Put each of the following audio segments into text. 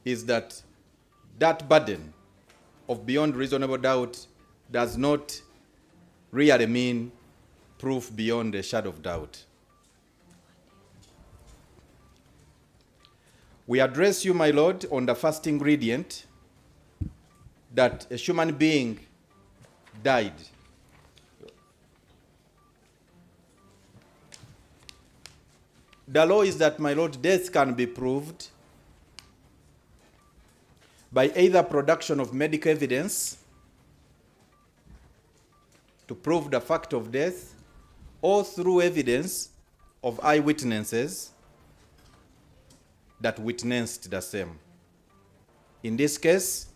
is that that burden of beyond reasonable doubt does not really mean proof beyond a shadow of doubt. We address you, my Lord, on the first ingredient, that a human being died. The law is that, my Lord, death can be proved by either production of medical evidence to prove the fact of death, or through evidence of eyewitnesses that witnessed the same. In this case,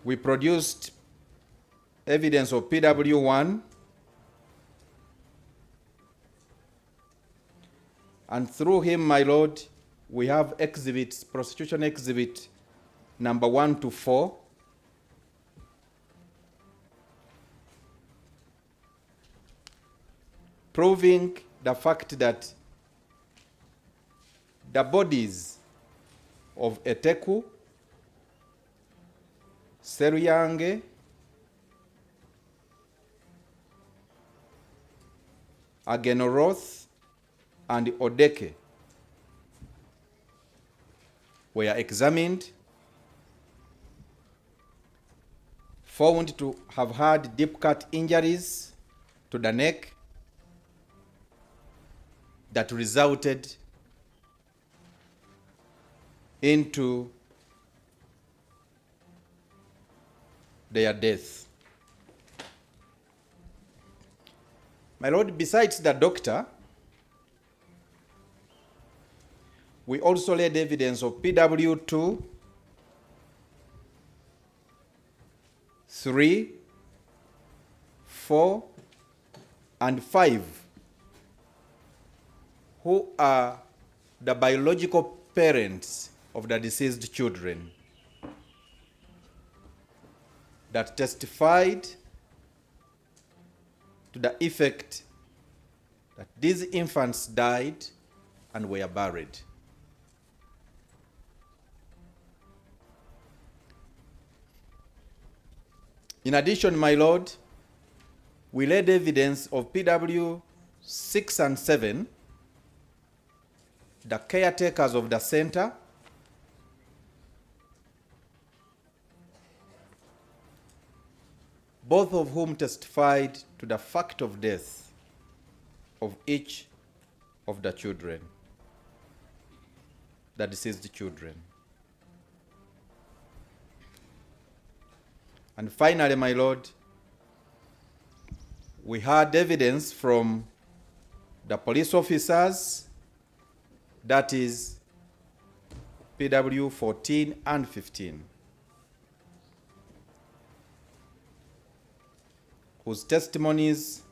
we produced evidence of PW1, and through him, my Lord, we have exhibits, prosecution exhibit number 1 to 4, proving the fact that the bodies of Eteku, Seruyange, Agenoroth, and Odeke were examined, found to have had deep cut injuries to the neck that resulted into their death. My Lord, besides the doctor, we also laid evidence of PW2, 3, 4, and 5, who are the biological parents of the deceased children, that testified to the effect that these infants died and were buried. In addition, my Lord, we laid evidence of PW 6 and 7, the caretakers of the center, both of whom testified to the fact of death of each of the children, the deceased children. And finally, my Lord, we had evidence from the police officers, that is PW 14 and 15, whose testimonies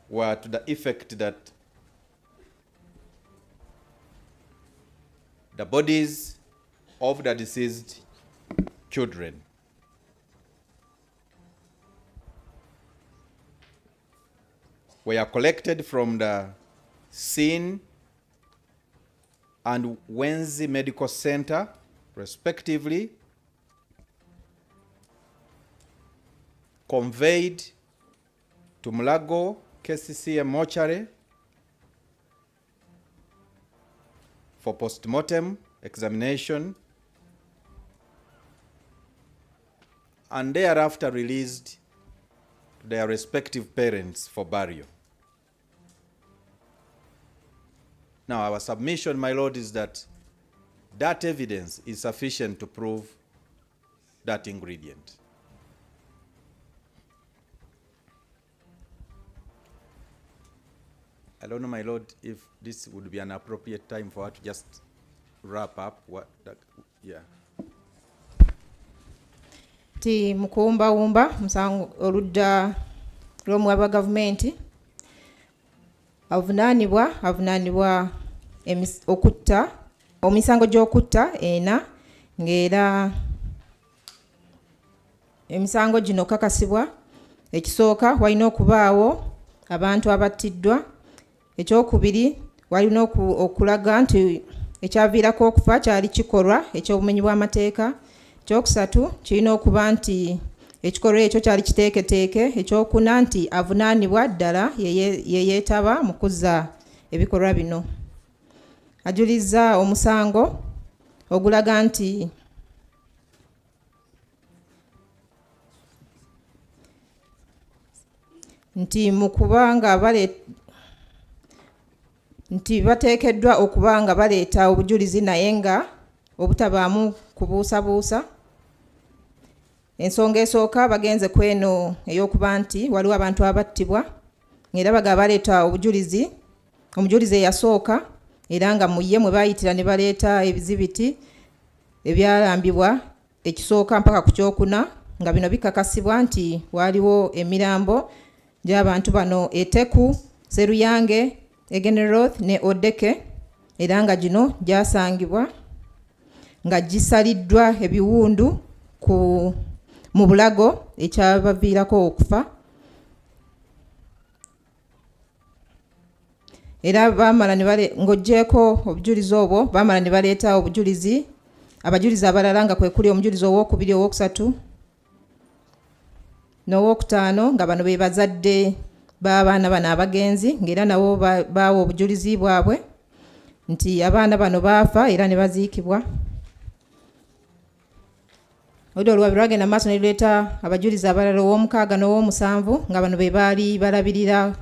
were to the effect that the bodies of the deceased children were collected from the scene and Wenzi Medical Center, respectively, conveyed to Mulago KCCM mortuary for post-mortem examination, and thereafter released to their respective parents for burial. Now, our submission, my Lord, is that that evidence is sufficient to prove that ingredient. I don't know, my Lord, if this would be an appropriate time for us to just wrap up. Yeah. Ti mukuwumba musango oludda lw'omuwaba gavumenti avunanibwa okutta omisango gy'okutta ena, ng'era emisango gino kakasibwa. Ekisooka walina okubaawo abantu abattiddwa. Ekyokubiri walina okulaga nti ekyaviirako okufa kyali kikolwa eky'obumenyi bw'amateeka. Ekyokusatu kirina okuba nti ekikolwa ekyo kyali kiteeketeeke. Ekyokuna nti avunaanibwa ddala yeyeetaba mu kuzza ebikolwa bino. Ajulizza omusango ogulaga nti bateekeddwa okuba nga baleeta obujulizi naye nga obutabaamu kubuusabuusa. Ensonga esooka bagenze ku eno ey'okuba nti waliwo abantu abattibwa ng'era baga baleeta obujulizi. Omujulizi eyasooka era nga mu ye mwe baayitira ne baleeta ebizibiti ebyalambibwa ekisooka mpaka ku kyokuna, nga bino bikakasibwa nti waliwo emirambo gy'abantu bano Eteku, Seruyange, Egeneroth ne Odeke, era nga gino gyasangibwa nga gisaliddwa ebiwundu mu bulago ekyabaviirako okufa. Era bamala ng'oggyeko obujulizi obwo, bamala ne baleeta obujulizi, abajulizi abalala nga kwe kuli omujulizi ow'okubiri, ow'okusatu n'ow'okutaano, nga bano be bazadde b'abaana bano abagenzi, ng'era nabo baawa obujulizi bwabwe nti abaana bano baafa era ne baziikibwa. Olwo olwabi lwagenda maaso ne luleeta abajulizi abalala ow'omukaaga n'ow'omusanvu, nga bano be baali balabirira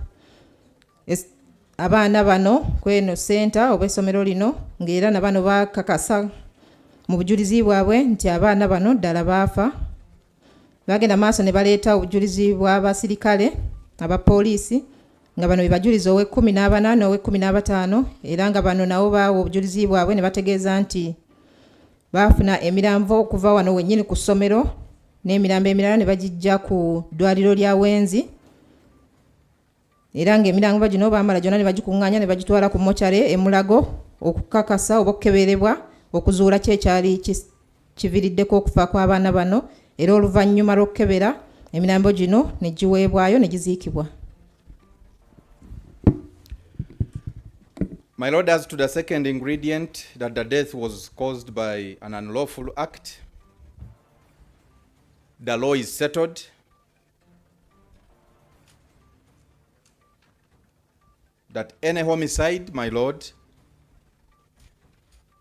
abaana bano kweno senta oba essomero lino, ng'era na bano bakakasa mu bujulizi bwabwe nti abaana bano ddala baafa. Bagenda maaso ne baleeta obujulizi bw'abasirikale abapoliisi, nga bano be bajulizi ow'e-18 n'ow'e-15, era nga bano nabo baawa obujulizi bwabwe ne bategeeza nti baafuna emirambo okuva wano wennyini ku ssomero, n'emirambo emirala ne bagijja ku ddwaliro lya Wenzi, era ng'emirambo gino baamala gyonna ne bagikuŋŋaanya ne bagitwala ku mochare e Mulago okukakasa oba okukeberebwa okuzuula ki ekyali kiviiriddeko okufa kw'abaana bano, era oluvannyuma lw'okukebera emirambo gino ne giweebwayo ne giziikibwa. My Lord, as to the second ingredient, that the death was caused by an unlawful act, the law is settled. That any homicide, my Lord,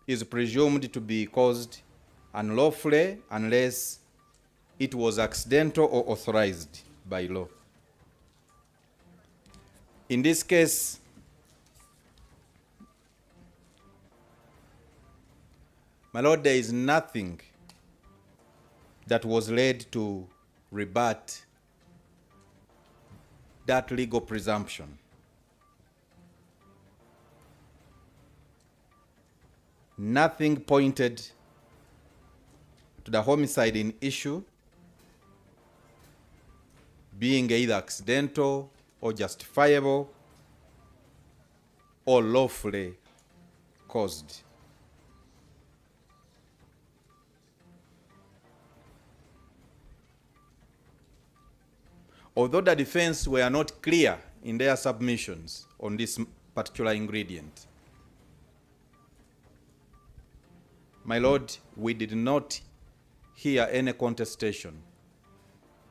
is presumed to be caused unlawfully unless it was accidental or authorized by law. In this case, my Lord, there is nothing that was laid to rebut that legal presumption. Nothing pointed to the homicide in issue being either accidental or justifiable or lawfully caused. Although the defense were not clear in their submissions on this particular ingredient, my Lord, we did not hear any contestation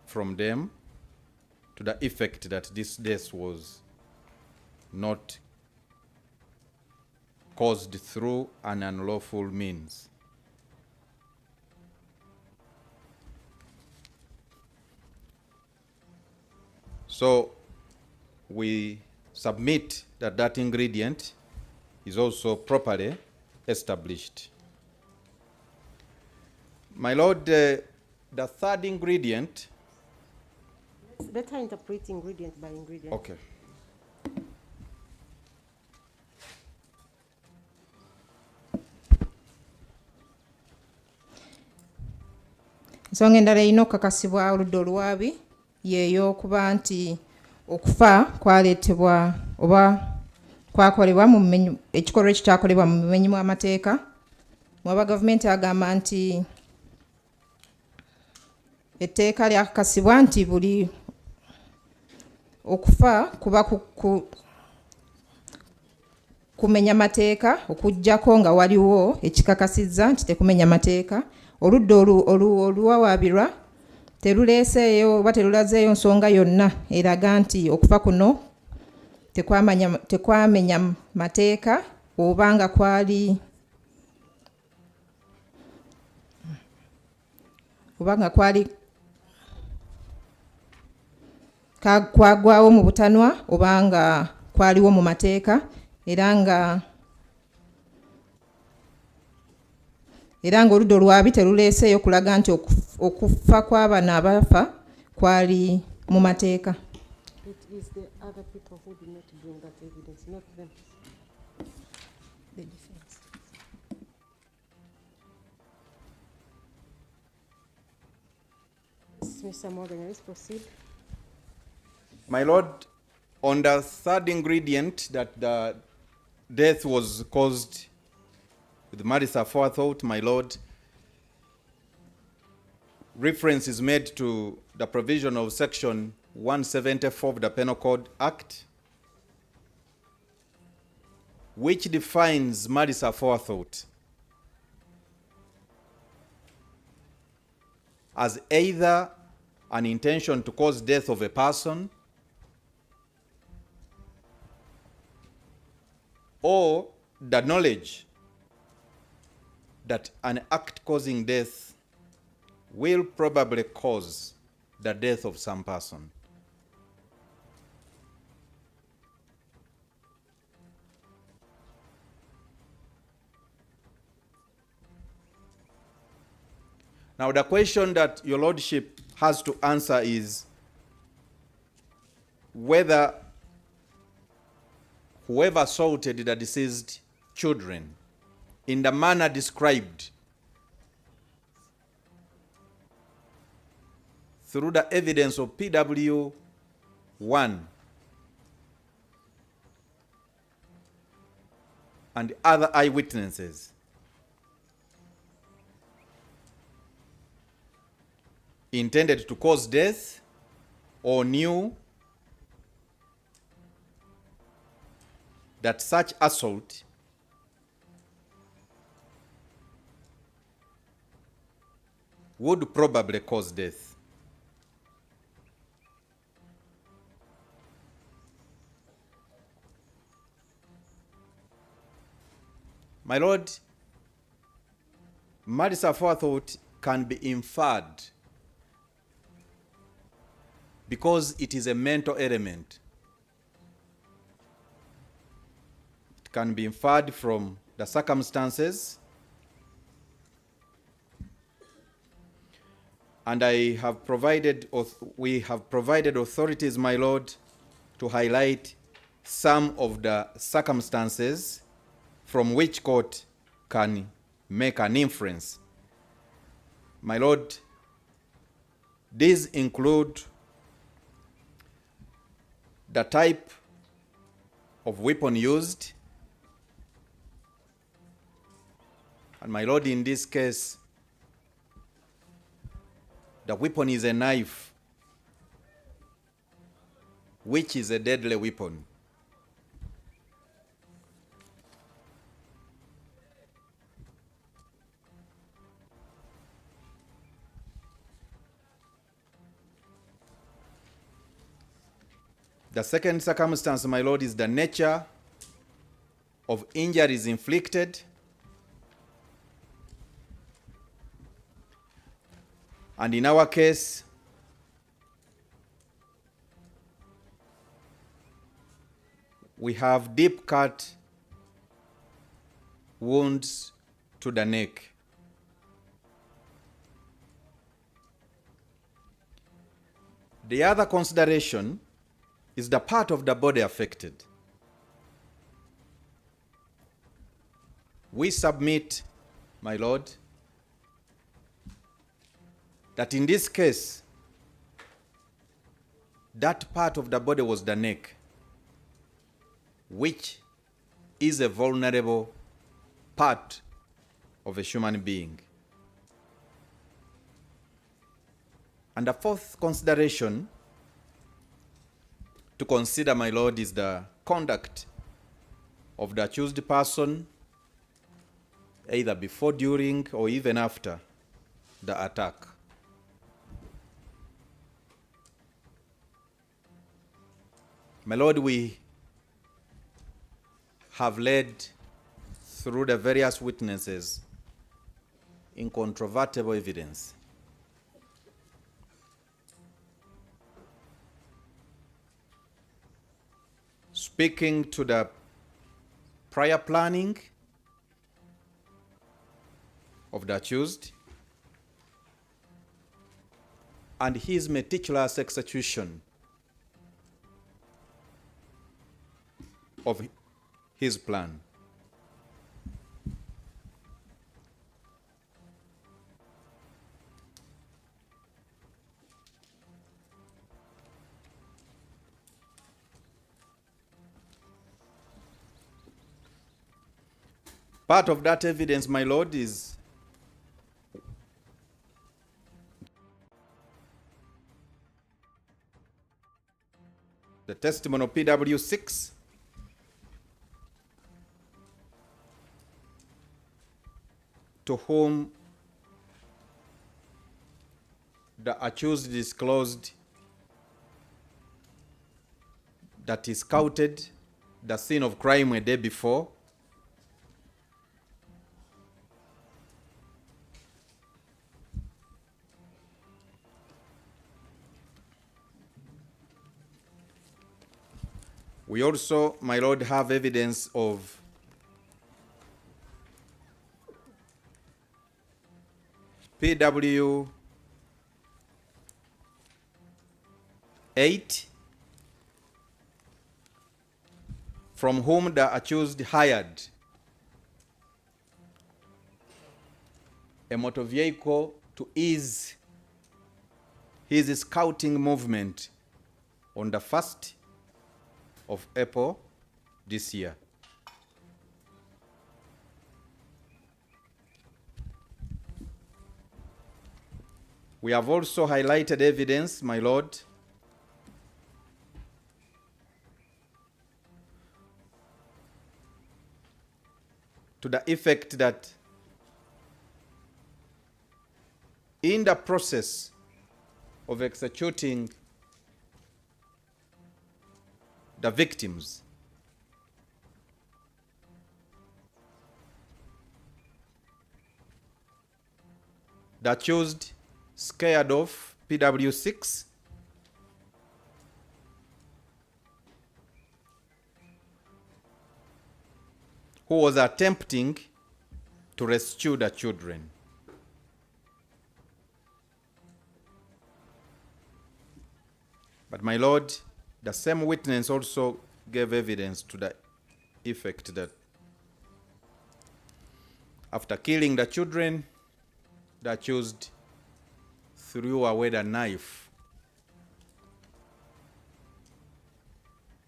from them to the effect that this death was not caused through an unlawful means. So we submit that that ingredient is also properly established. My Lord, the third ingredient. Let her interpret ingredient by ingredient. Okay. Ensonga endala erina okukakasibwa oludda oluwaabi y'ey'okuba nti okufa kwaleetebwa oba kwakolebwa mu ekikolwa ekyo kyakolebwa mu bumenyi bw'amateeka. Mwaba gavumenti agamba nti etteeka lyakakasibwa nti buli okufa kuba kumenya mateeka okujjako nga waliwo ekikakasizza nti tekumenya mateeka. Oludda oluwawaabirwa teruleeseeyo oba terulazeeyo nsonga yonna eraga nti okufa kuno tekwamenya mateeka oba nga kwali kwagwawo mu butanwa oba nga kwaliwo mu mateeka era nga oludda olwabi teruleeseeyo kulaga nti okufa kw'abano abafa kwali mu mateeka. It is the other people who did not bring that evidence, not them. The defense. Mr. Morgan, let's proceed. My Lord, on the third ingredient that the death was caused with malice aforethought, my Lord, reference is made to the provision of section 174 of the Penal Code Act, which defines malice aforethought as either an intention to cause death of a person or the knowledge that an act causing death will probably cause the death of some person. Now, the question that your Lordship has to answer is whether whoever assaulted the deceased children in the manner described through the evidence of PW 1 and other eyewitnesses intended to cause death or knew that such assault would probably cause death. My Lord, malice aforethought can be inferred because it is a mental element. It can be inferred from the circumstances, and we have provided authorities, my Lord, to highlight some of the circumstances from which court can make an inference. My Lord, these include the type of weapon used, and my Lord, in this case, the weapon is a knife, which is a deadly weapon. The second circumstance, my Lord, is the nature of injuries inflicted, and in our case, we have deep cut wounds to the neck. The other consideration is the part of the body affected. We submit, my Lord, that in this case, that part of the body was the neck, which is a vulnerable part of a human being. And the fourth consideration to consider, my Lord, is the conduct of the accused person, either before, during, or even after the attack. My Lord, we have led through the various witnesses incontrovertible evidence. Speaking to the prior planning of the accused and his meticulous execution of his plan. Part of that evidence, my Lord, is the testimony of PW6, to whom the accused disclosed that he scouted the scene of crime a day before, we also, my Lord, have evidence of PW 8, from whom the accused hired a motor vehicle to ease his scouting movement on the 1st of April this year. We have also highlighted evidence, my Lord, to the effect that in the process of executing the victims, the accused scared off PW6 who was attempting to rescue the children. But my Lord, the same witness also gave evidence to the effect that after killing the children, the accused threw away the knife.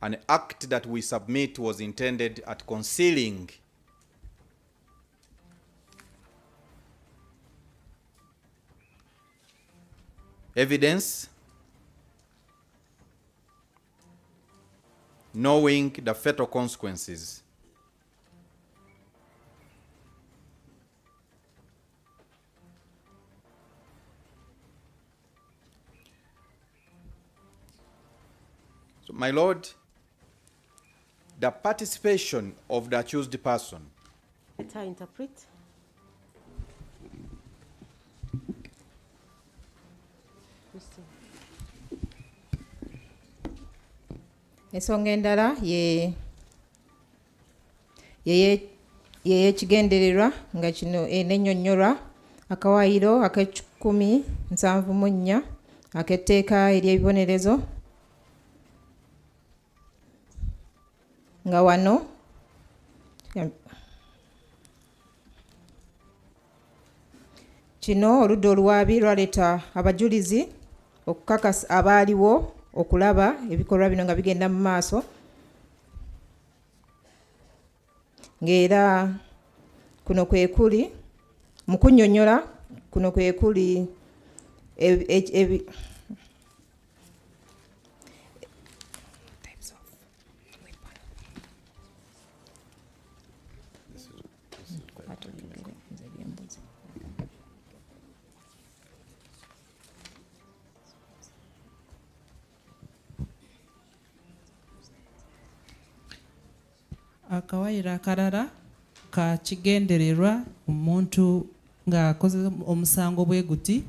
An act that we submit was intended at concealing evidence, knowing the fatal consequences. So, my Lord, the participation of the accused person. Let I interpret. Ensonga endala yekigendererwa nga kino enennyonnyolwa akawaayiro ak'E174 ak'etteeka ery'ebibonerezo nga wano kino oludda oluwaabi lwaleeta abajulizi okukakasa abaaliwo okulaba ebikolwa bino nga bigenda mu maaso, ng'era kuno kwe kuli mu kunnyonnyola, kuno kwe kuli akawaayiro akalala ka kigendererwa omuntu ng'akoze omusango bwe guti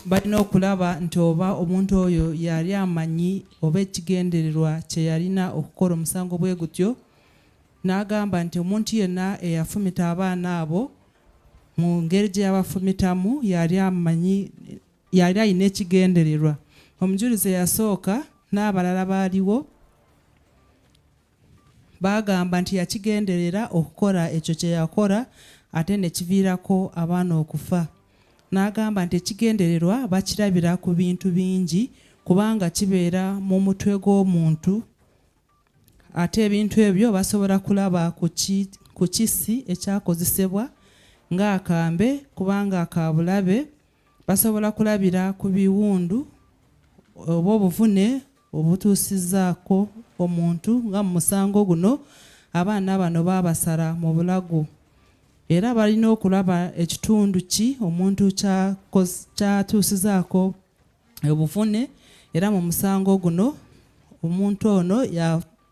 balina okulaba nti oba omuntu oyo yali amanyi oba ekigendererwa kye yalina okukola omusango bwe gutyo, n'agamba nti omuntu yenna eyafumita abaana abo mu ngeri gye yabafumitamu yali amanyi, yali alina ekigendererwa. Omujulizi eyasooka n'abalala baaliwo bagamba nti yakigenderera okukola ekyo kye yakola ate ne kiviirako abaana okufa. N'agamba nti ekigendererwa bakirabira ku bintu bingi kubanga kibeera mu mutwe gw'omuntu, ate ebintu ebyo basobola kulaba ku kisi ekyakozesebwa ng'akambe kubanga akabulabe, basobola kulabira ku biwundu oba obuvune obutuusizaako omuntu nga mu musango guno abaana bano baabasala mu bulago. Era balina okulaba ekitundu ki omuntu kyatuusizaako obuvune, era mu musango guno omuntu ono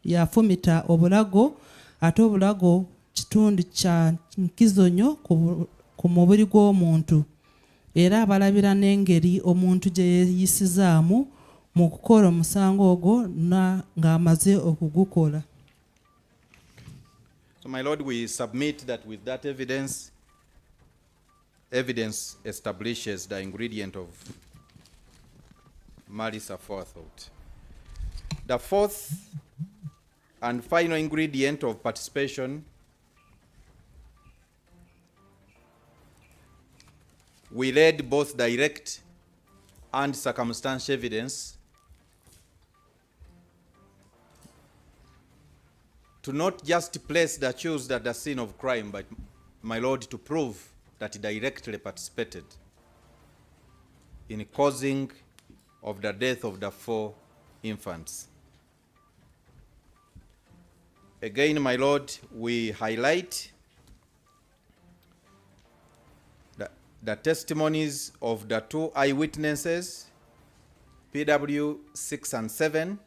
yafumita obulago, ate obulago kitundu kya nkizo nnyo ku mubiri gw'omuntu, era balabira n'engeri omuntu gye yeeyisizaamu mu kukola omusango ogwo ng'amaze okugukola. So, my Lord, we submit that with that evidence establishes the ingredient of malice aforethought. The fourth and final ingredient of participation, we laid both direct and circumstantial evidence to not just place the accused at the scene of crime, but, my Lord, to prove that he directly participated in causing of the death of the 4 infants. Again, my Lord, we highlight the testimonies of the 2 eyewitnesses, PW 6 and 7,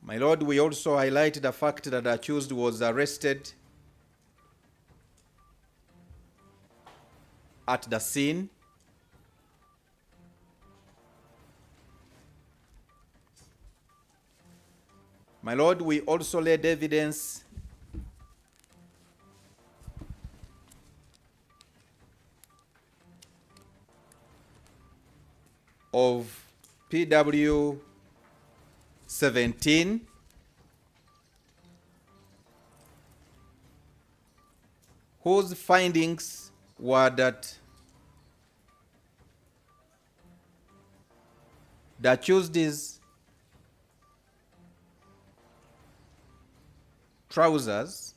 my Lord, we also highlight the fact that the accused was arrested at the scene. My Lord, we also laid evidence of PW 17, whose findings were that the accused's trousers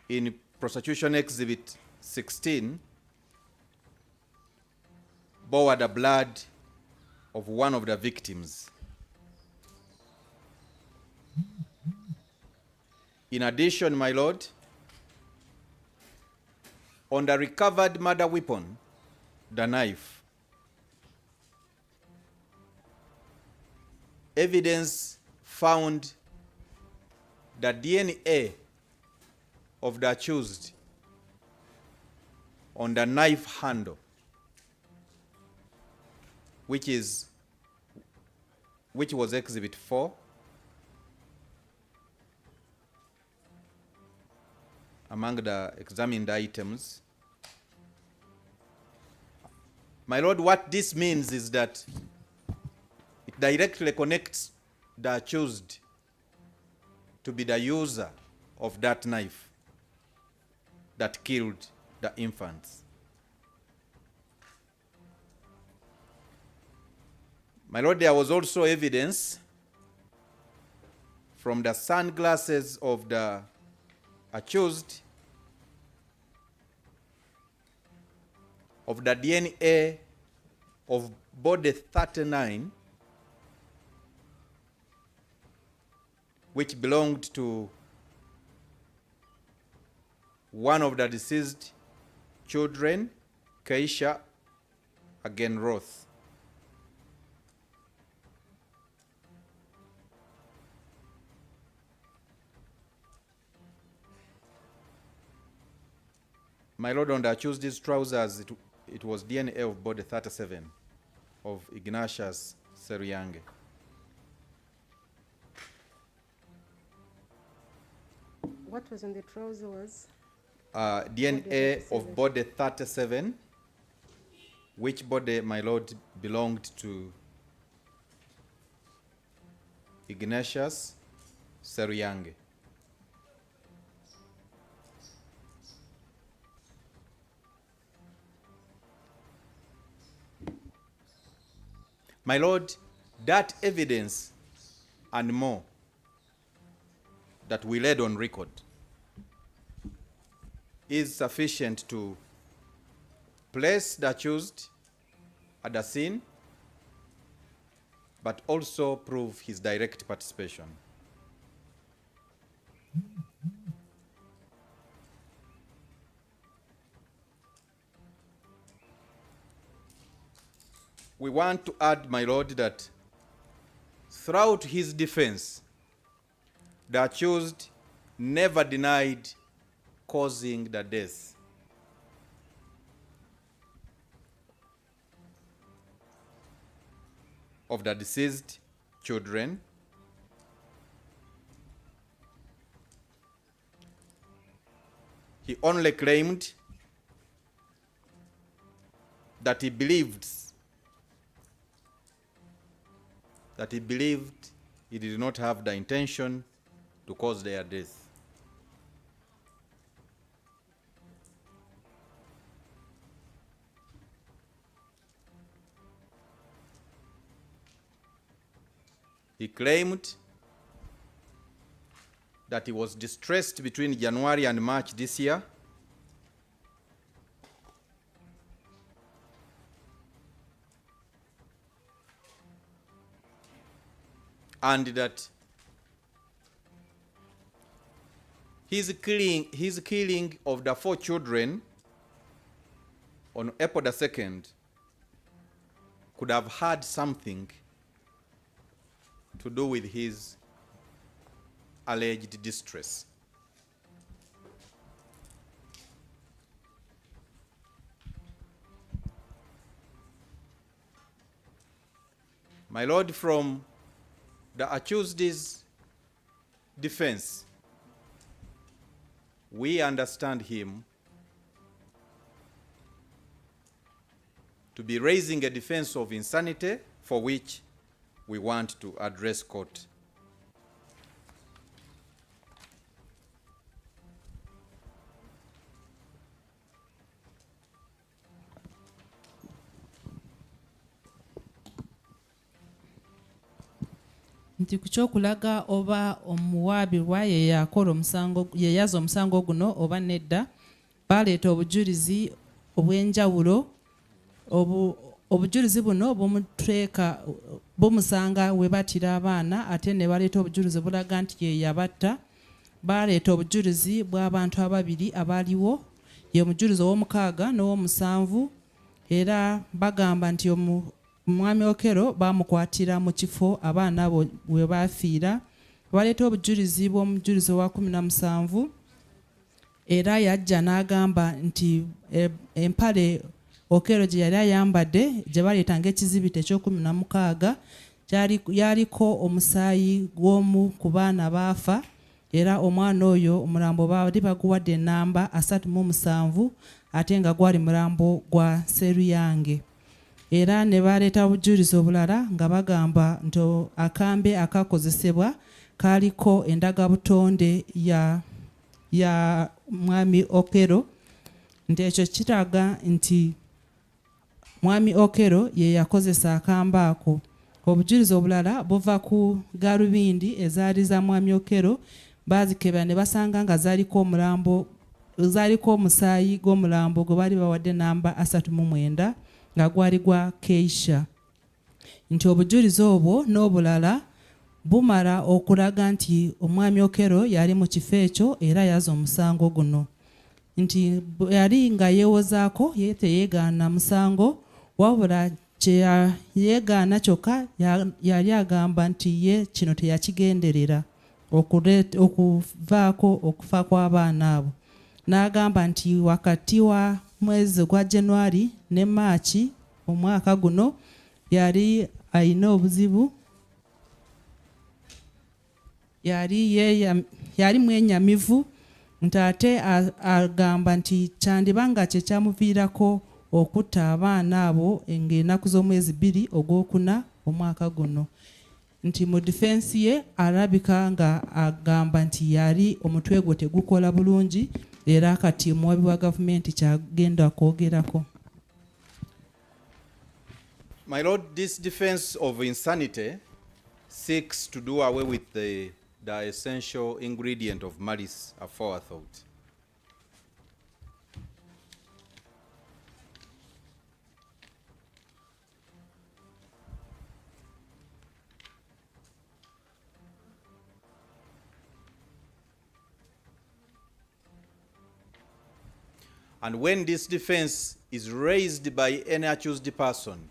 in Prosecution Exhibit 16 bore the blood of one of the victims. In addition, my Lord, on the recovered murder weapon, the knife, evidence found the DNA of the accused on the knife handle, which was Exhibit 4, among the examined items. My Lord, what this means is that it directly connects the accused to be the user of that knife that killed the infants. My Lord, there was also evidence from the sunglasses of the accused of the DNA of body 39, which belonged to one of the deceased children, Keisha again Roth. My Lord, on the accused's trousers, it was DNA of body 37 of Ignatius Seruyange. What was on the trouser was? DNA 37. of body 37, which body, my Lord, belonged to Ignatius Seruyange. My Lord, that evidence and more that we laid on record is sufficient to place the accused at the scene, but also prove his direct participation. We want to add, my Lord, that throughout his defense, the accused never denied causing the death of the deceased children. He only claimed that he believed he did not have the intention to cause their death. He claimed that he was distressed between January and March this year, and that his killing of the 4 children on April the 2nd could have had something to do with his alleged distress. My Lord, from the accused's defense, we understand him to be raising a defense of insanity, for which we want to address court. nti ku kyokulaga oba omuwaabirwa yeyaza omusango guno oba nedda, baleeta obujulizi obw'enjawulo. Obujulizi buno bumuteeka bumusanga we batira abaana, ate ne baleeta obujulizi bulaga nti ye yabatta. Baleeta obujulizi bw'abantu ababiri abaaliwo, ye omujulizi ow'omukaaga n'ow'omusanvu, era bagamba nti Mwami Okello bamukwatira mu kifo abaana we bafiira. Baleeta obujulizi bw'omujulizi owa 17, era yajja n'agamba nti empale Okello gye yali ayambadde gye baleeta ng'ekizibiti ekyo16 yaliko omusaayi gw'omu ku baana baafa, era omwana oyo omulambo baali baguwadde ennamba 37 ate nga gwali mulambo gwa Seruyange. Era ne baleeta obujulizi obulala nga bagamba nti akambe akakozesebwa kaliko endagabutonde ya Mwami Okello, nti ekyo kiraga nti Mwami Okello ye yakozesa akamba ako. Obujulizi obulala buva ku galubindi ezaali za Mwami Okello, bazikebera ne basanga nga zaliko omusaayi gw'omulambo gwe baali bawadde namba 39 nga gwali gwa Keisha. Nti obujulizi obwo n'obulala bumala okulaga nti Omwami Okello yali mu kifo ekyo era yaza omusango guno. nti yali nga yeewozaako ye teyeegaana musango wabula kye yeegaana kyokka yali agamba nti ye kino teyakigenderera okuvaako okufa kw'abaana abo. N'agamba nti wakati wa mwezi gwa January ne Maachi omwaka guno yali alina obuzibu, yali mwenyamivu, nti ate agamba nti kyandibanga kye kyamuviirako okutta abaana abo ng'ennaku z'omwezi 2 ogwokuna omwaka guno. Nti mu defense ye alabika nga agamba nti yali omutwe gwe tegukola bulungi era kati omuwabi wa gavumenti kyagenda kwogerako. My Lord, this defense of insanity seeks to do away with the essential ingredient of malice aforethought. And when this defense is raised by any accused person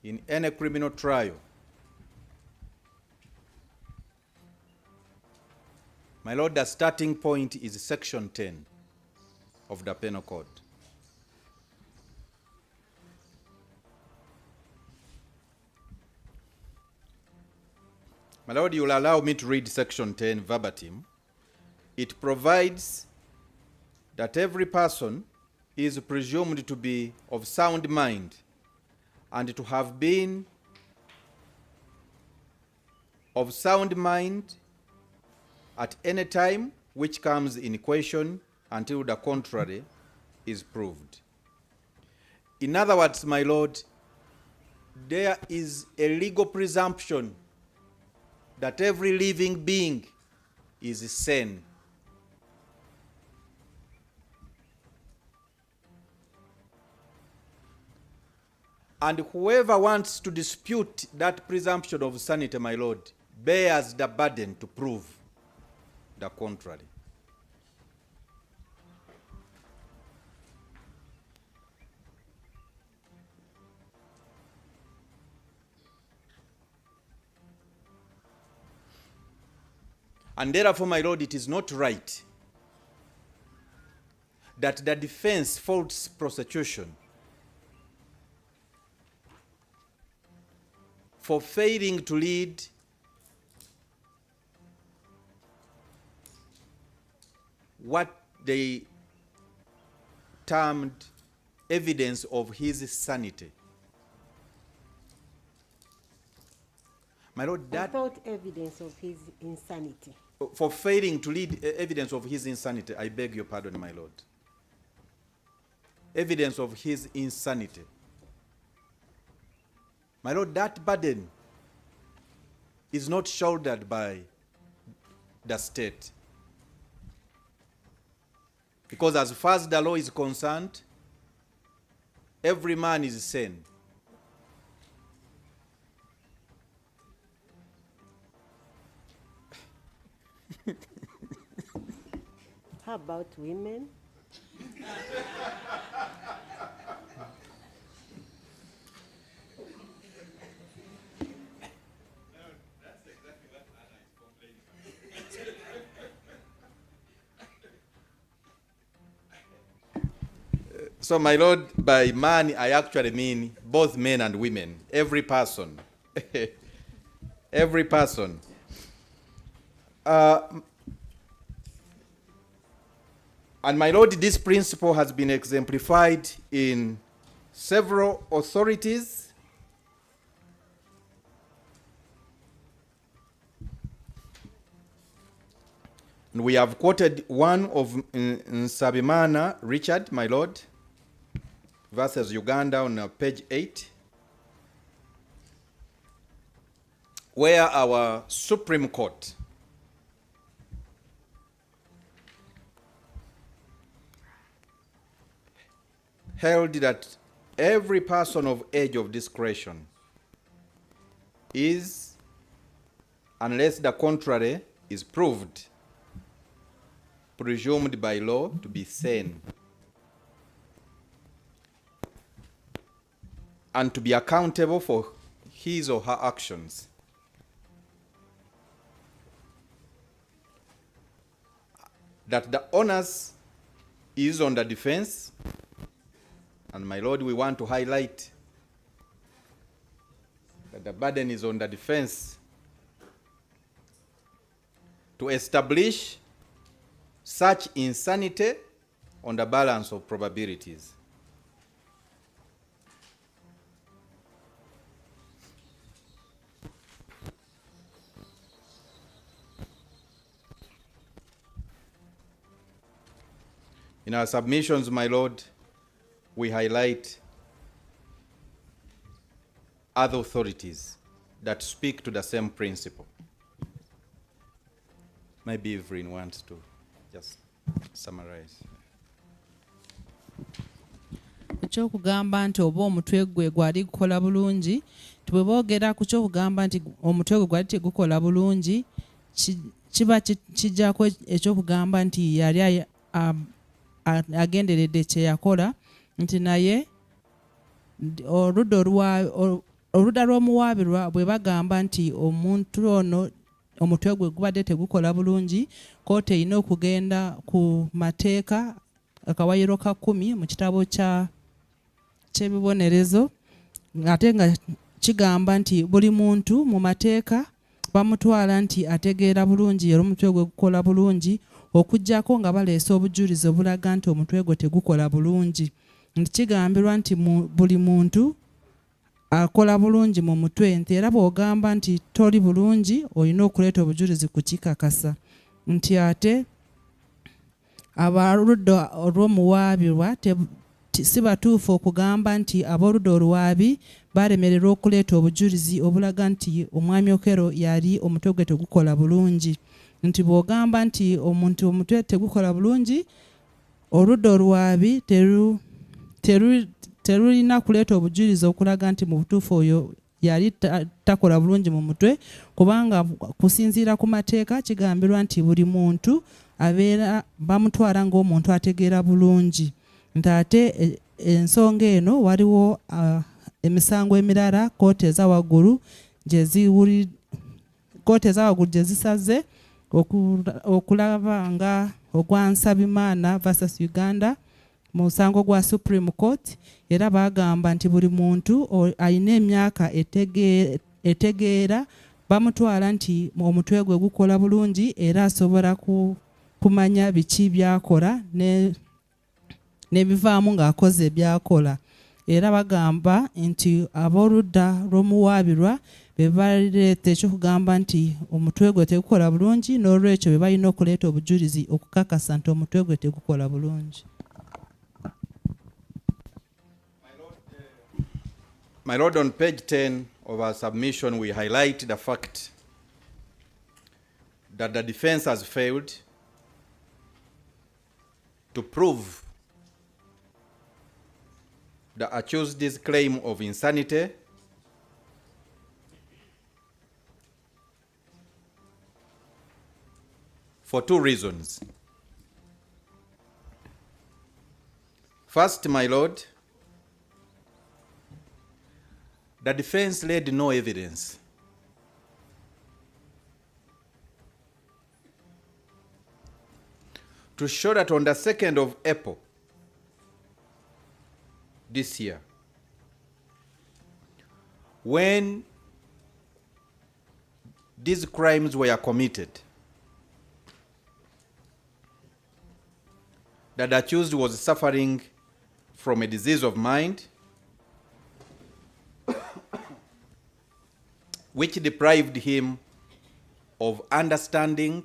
in any criminal trial, my Lord, the starting point is Section 10 of the Penal Code. My Lord, you will allow me to read Section 10 verbatim. It provides that every person is presumed to be of sound mind and to have been of sound mind at any time which comes in question until the contrary is proved. In other words, my Lord, there is a legal presumption that every living being is sane. And whoever wants to dispute that presumption of sanity, my Lord, bears the burden to prove the contrary. And therefore, my Lord, it is not right that the defense faults prosecution for failing to lead what they termed evidence of his sanity. My Lord, that Without evidence of his insanity. for failing to lead evidence of his insanity, I beg your pardon, my Lord. Evidence of his insanity. My Lord, that burden is not shouldered by the state. Because as far as the law is concerned, every man is sane. How about women? So, my Lord, by man, I actually mean both men and women, every person. Every person. And my Lord, this principle has been exemplified in several authorities. And we have quoted one of Nsabimana Richard, my Lord, versus Uganda on page 8, where our Supreme Court held that every person of age of discretion is, unless the contrary is proved, presumed by law to be sane and to be accountable for his or her actions. That the onus is on the defense, and my lord, we want to highlight that the burden is on the defense to establish such insanity on the balance of probabilities. In our submissions, my lord, we highlight other authorities that speak to the same principle. Maybe Evelyn wants to just summarize. Ekyokugamba nti oba omutwe gwe gwali gukola bulungi, bwe boogera ku kyokugamba nti omutwe gwe gwali tegukola bulungi, kiba kijjako ekyokugamba nti yali agenderedde kye yakola, nti naye oludda lw'omuwaabirwa bwe bagamba nti omuntu ono omutwe gwe gubadde tegukola bulungi, kooti erina okugenda ku mateeka akawayiro ka 10 mu kitabo ky'ebibonerezo, ate nga kigamba nti buli muntu mu mateeka bamutwala nti ategeera bulungi era omutwe gwe gukola bulungi, okujjako nga baleese obujulizi obulaga nti omutwe gwe tegukola bulungi. Nti kigambirwa nti buli muntu akola bulungi mu mutwe, nti era bw'ogamba nti toli bulungi olina okuleeta obujulizi kukikakasa. Nti ate abaludda olw'omuwaabirwa si batuufu okugamba nti ab'oludda oluwaabi balemererwa okuleeta obujulizi obulaga nti omwami Okello yali omutwe gwe tegukola bulungi. Nti bw'ogamba nti omuntu omutwe tegukola bulungi, oludda oluwaabi terulina kuleeta obujulizi okulaga nti mu butuufu oyo yali takola bulungi mu mutwe, kubanga kusinziira ku mateeka kigambirwa nti buli muntu abeera bamutwala ng'omuntu ategeera bulungi. Nti ate ensonga eno waliwo emisango emirala kooti ezawaggulu gye zisaze okulaba nga ogwa Nsabimana versus Uganda mu musango gwa Supreme Court, era bagamba nti buli muntu alina emyaka etegeera bamutwala nti omutwe gwe gukola bulungi era asobola kumanya biki byakola n'ebivaamu ng'akoze byakola. Era bagamba nti ab'oludda lw'omuwaabirwa be baleeta ekyokugamba nti omutwe gwe tegukola bulungi, n'olwekyo be balina okuleeta obujulizi okukakasa nti omutwe gwe tegukola bulungi. My lord, on page 10 of our submission, we highlight the fact that the defense has failed to prove the accused's claim of insanity for 2 reasons. First, my lord, the defense laid no evidence to show that on the 2nd of April this year, when these crimes were committed, that the accused was suffering from a disease of mind which deprived him of understanding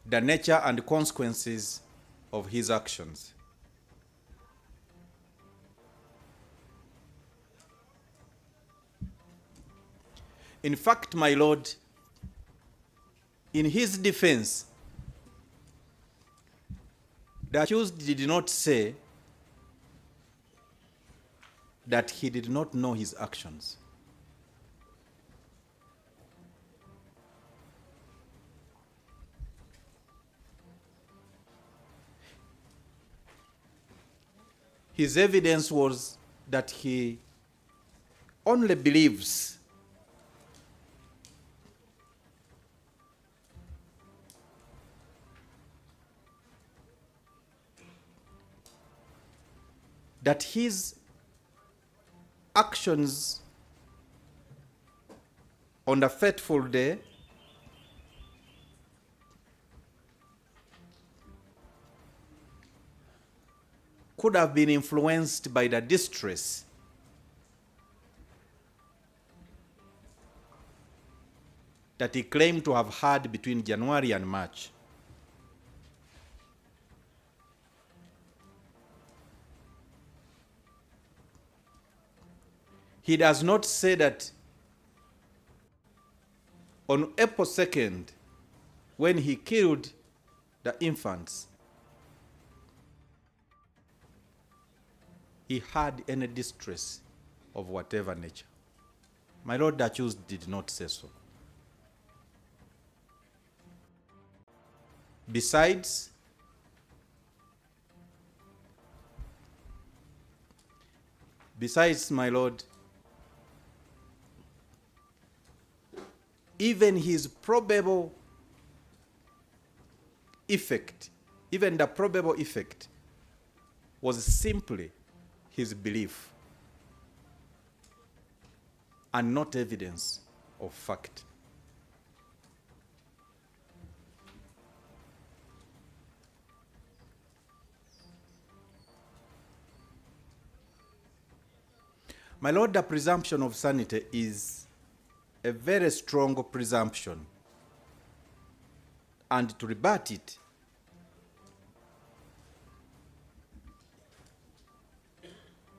the nature and consequences of his actions. In fact, my lord, in his defense, the accused did not say that he did not know his actions. his evidence was that he only believes that his actions on the fateful day could have been influenced by the distress that he claimed to have had between January and March. He does not say that on April 2nd, when he killed the infants, he had any distress of whatever nature. My Lord, the accused did not say so. Besides, my Lord, even his probable effect, even the probable effect was simply his belief and not evidence of fact. My Lord, the presumption of sanity is a very strong presumption, and to rebut it,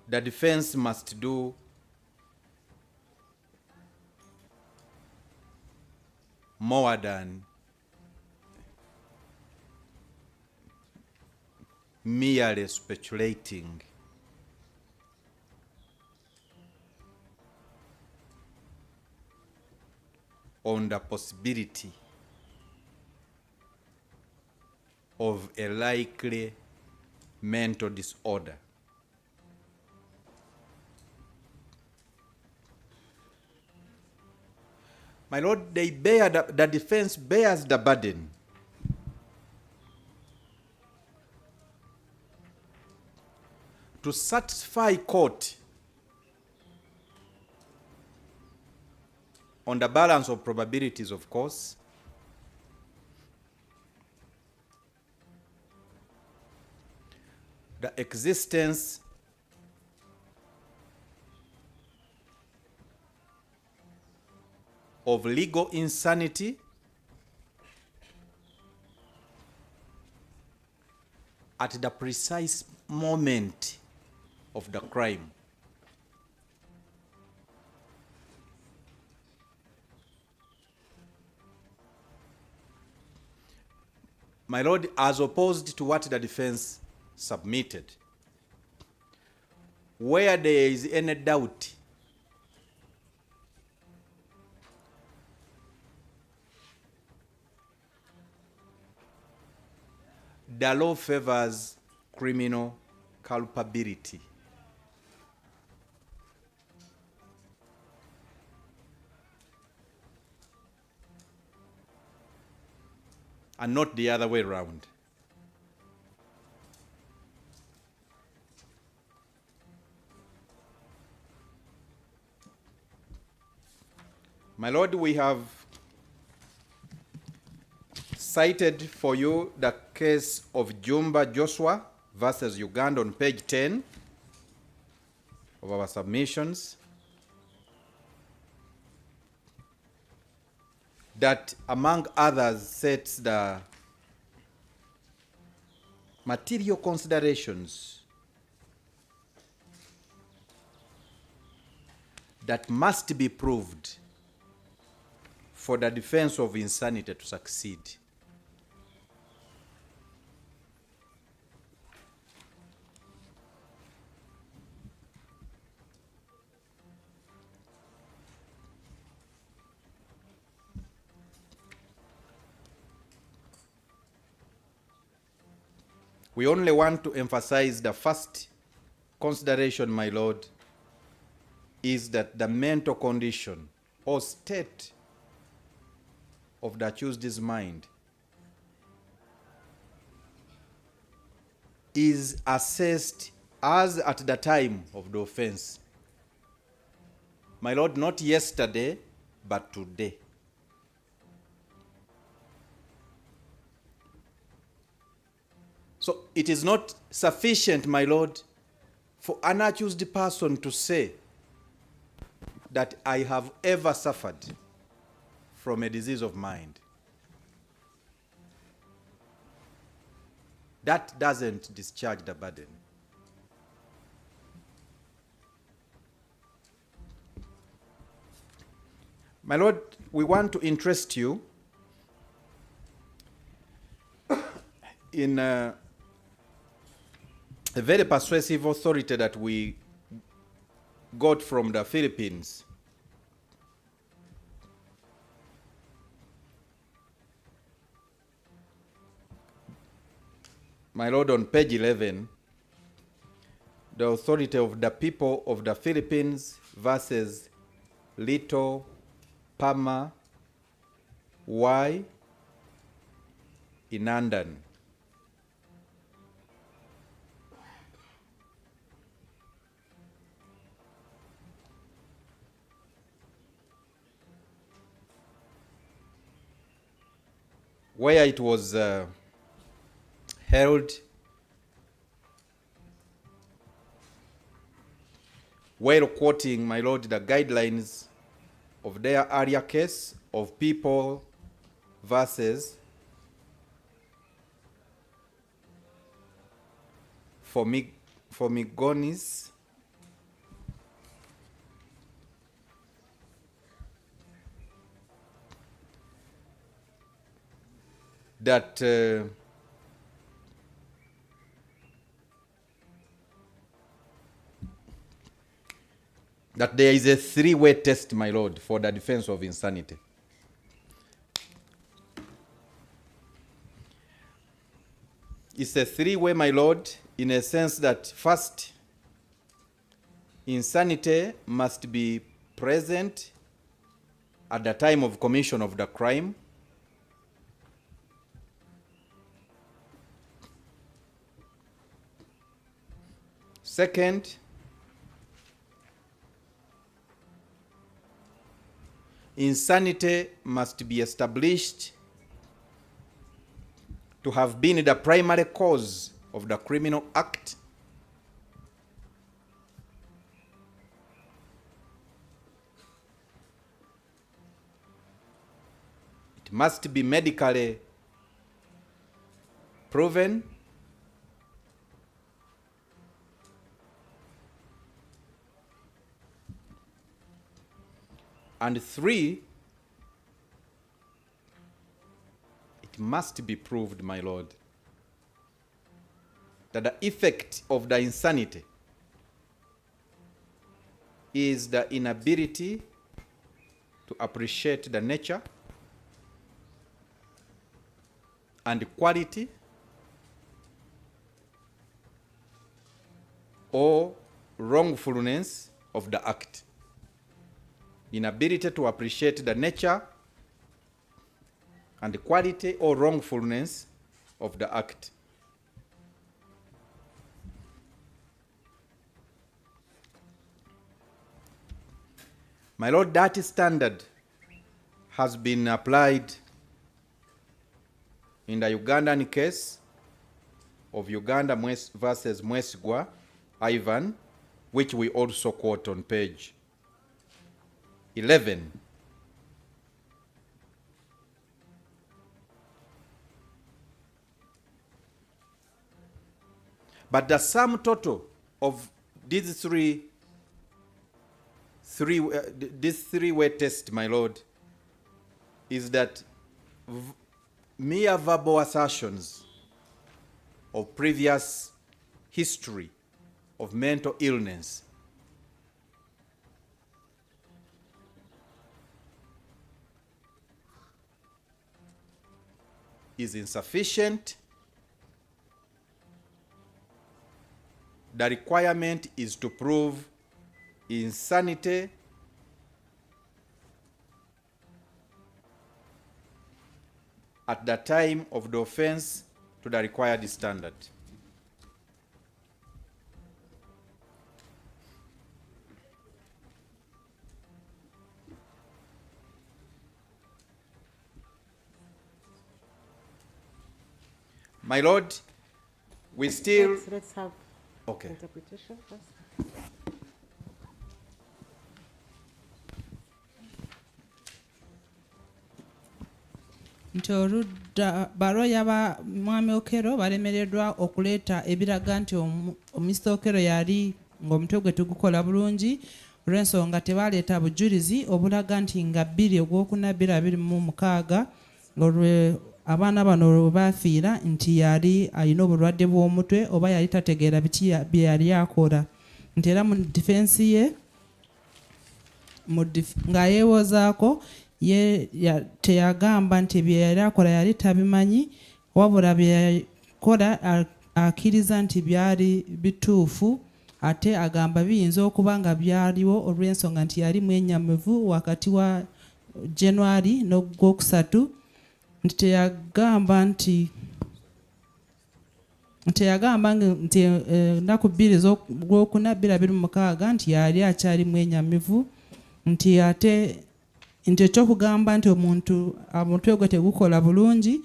the defense must do more than merely speculating on the possibility of a likely mental disorder. My Lord, the defense bears the burden to satisfy court on the balance of probabilities, of course, the existence of legal insanity at the precise moment of the crime. My Lord, as opposed to what the defense submitted, where there is any doubt the law favors criminal culpability. And not the other way around. My Lord, we have cited for you the case of Jumba Joshua versus Uganda on page 10 of our submissions, that among others sets the material considerations that must be proved for the defense of insanity to succeed. We only want to emphasize the first consideration, my Lord, is that the mental condition or state of the accused's mind is assessed as at the time of the offense. My Lord, not yesterday, but today. So it is not sufficient, my Lord, for an accused person to say that I have ever suffered from a disease of mind. That doesn't discharge the burden. My Lord, we want to interest you in a very persuasive authority that we got from the Philippines. My Lord, on page 11, the authority of the people of the Philippines versus Little Pama Y Inandan. Where it was held while quoting, my Lord, the guidelines of their earlier case of people versus Formigonis, that that there is a three-way test, my Lord, for the defense of insanity. It's a three-way, my Lord, in a sense that first, insanity must be present at the time of commission of the crime. Second, insanity must be established to have been the primary cause of the criminal act. It must be medically proven. And three, it must be proved, my Lord, that the effect of the insanity is the inability to appreciate the nature and quality or wrongfulness of the act. Inability to appreciate the nature and the quality or wrongfulness of the act. My Lord, that standard has been applied in the Ugandan case of Uganda versus Mwesigwa Ivan, which we also quote on page 11. But the sum total of these this three-way test, my Lord, is that mere verbal assertions of previous history of mental illness is insufficient. the requirement is to prove insanity at the time of the offense to the required standard. My Lord, we still... Let's have Okay. interpretation first. nti oludda baloya ba mwami Okello balemereddwa okuleeta ebiraga nti Mr. Okello yali ng'omutwe gwe tugukola bulungi olw'ensonga tebaleeta bujulizi obulaga nti nga 2 Ogwokuna 2026 abaana bano lwe baafiira nti yali alina obulwadde bw'omutwe oba yali tategeera biki bye yali akola nti era mu defense ye nga yeewozaako teyagamba nti bye yali akola yali tabimanyi wabula bye yakola akkiriza nti byali bituufu ate agamba biyinza okuba nga byaliwo olw'ensonga nti yali mwenyamivu wakati wa January n'Ogwokusatu nti teyagamba nti ennaku 2 z'Ogwokuna 2026 nti yali akyali mwenyamivu nti ate nti ekyokugamba nti omutwe gwe tegukola bulungi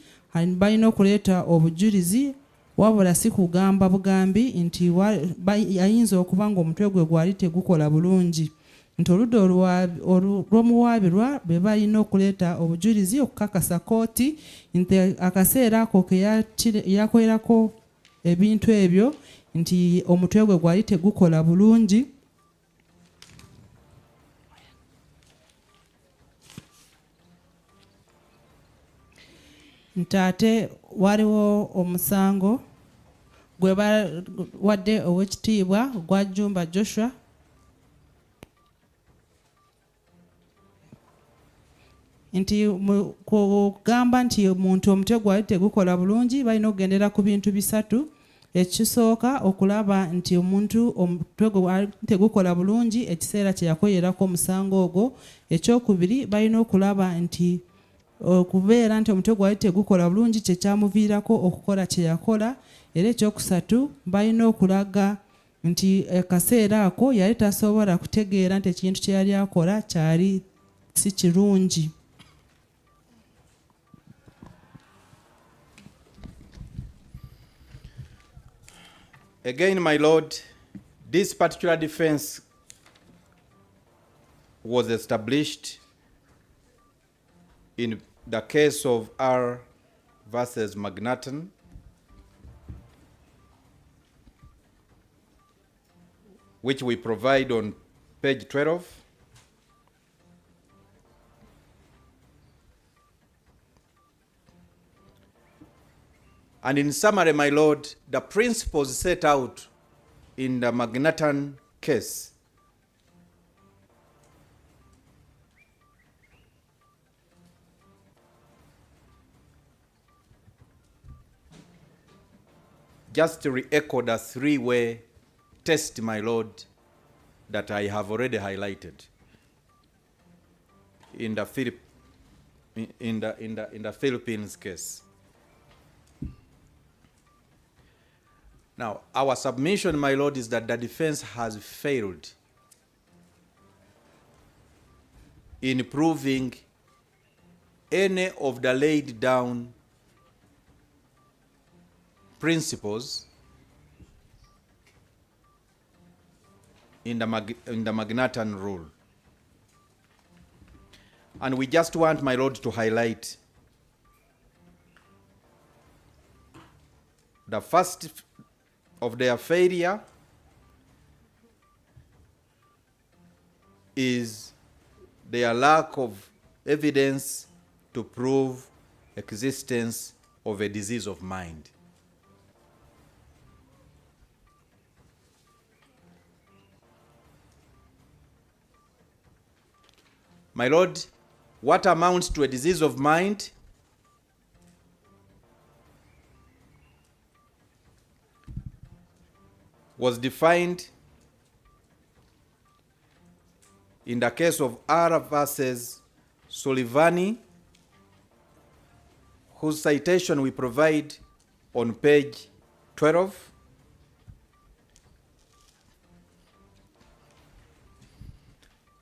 balina okuleeta obujulizi wabula si kugamba bugambi nti ayinza okuba nga omutwe gwe gwali tegukola bulungi nti oludda olw'omuwaabirwa be balina okuleeta obujulizi okukakasa kooti nti akaseera ako ke yakolerako ebintu ebyo nti omutwe gwe gwali tegukola bulungi nti ate waliwo omusango gwe bawadde ow'ekitiibwa gwa Jumba Joshua nti kugamba nti omuntu omutwe gwali tegukola bulungi balina okugendera ku bintu 3 ekisooka okulaba nti omuntu omutwe gwe tegukola bulungi ekiseera kye yakolerako omusango ogwo ekyokubiri balina okulaba nti okubeera nti omutwe gwali tegukola bulungi kye kyamuviirako okukola kye yakola era ekyokusatu balina okulaga nti akaseera ako yali tasobola kutegeera nti ekintu kye yali akola kyali si kirungi. Again, my Lord, this particular defense was established in the case of R versus Magnaton, which we provide on page 12. And in summary, my Lord, the principles set out in the Magnaton case just to re-echo the 3-way test, my Lord, that I have already highlighted in the Philippines case. Now, our submission, my Lord, is that the defense has failed in proving any of the laid down principles in the Magnaton rule. And we just want, my Lord, to highlight the first of their failure is their lack of evidence to prove existence of a disease of mind. My Lord, what amounts to a disease of mind? was defined in the case of R versus Sullivan, whose citation we provide on page 12.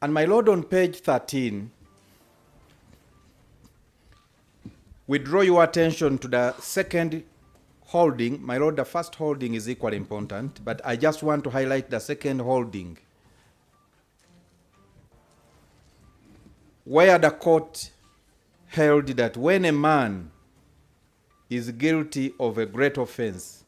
And my lord, on page 13, we draw your attention to the second holding. My lord, the first holding is equally important, but I just want to highlight the second holding, where the court held that when a man is guilty of a great offense,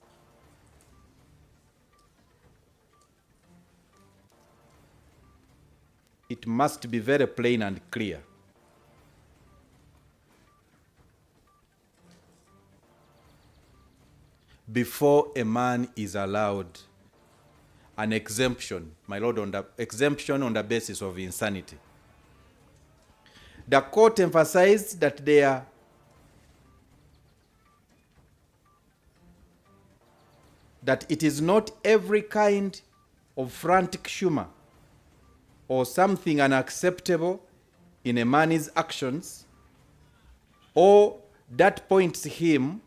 it must be very plain and clear. Before a man is allowed an exemption, my lord, on the exemption on the basis of insanity. The court emphasized that it is not every kind of frantic humor or something unacceptable in a man's actions, or that points him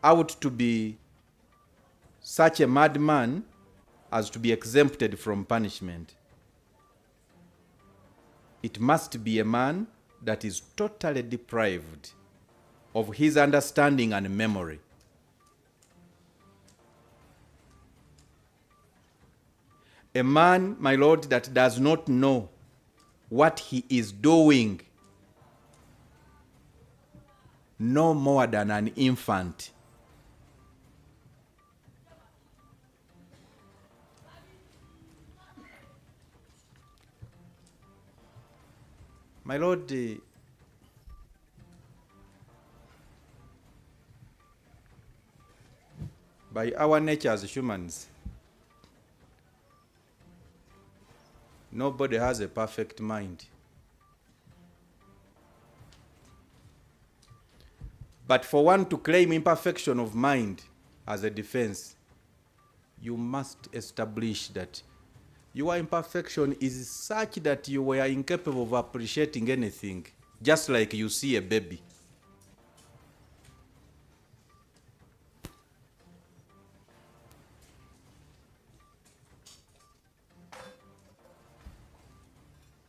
out to be such a madman as to be exempted from punishment. It must be a man that is totally deprived of his understanding and memory. A man, my lord, that does not know what he is doing, no more than an infant. My lord, by our nature as humans, nobody has a perfect mind. But for one to claim imperfection of mind as a defense, you must establish that your imperfection is such that you were incapable of appreciating anything, just like you see a baby.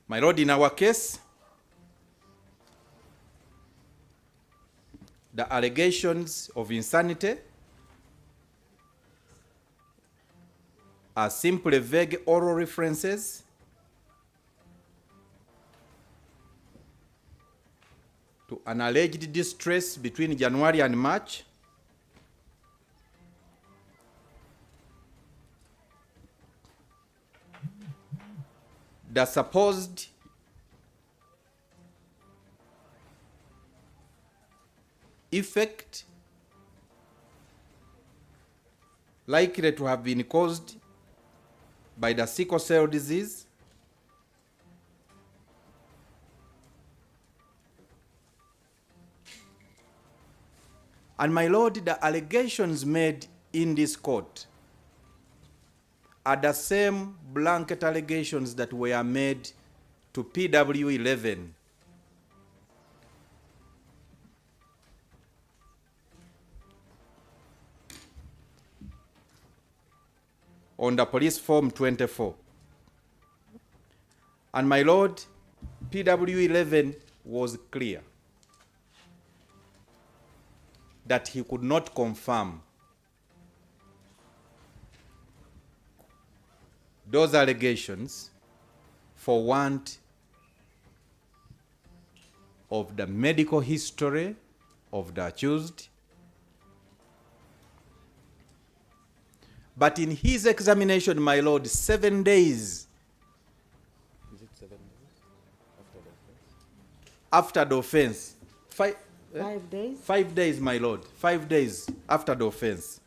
My lord, in our case, the allegations of insanity are simply vague oral references to an alleged distress between January and March, the supposed effect likely to have been caused by the sickle cell disease, and my lord, the allegations made in this court are the same blanket allegations that were made to PW11. On the police form 24. And my lord, PW11 was clear that he could not confirm those allegations for want of the medical history of the accused. But in his examination, my lord, 7 days. Is it 7 days after the offense? 5 days? 5 days, my lord. 5 days after the offense.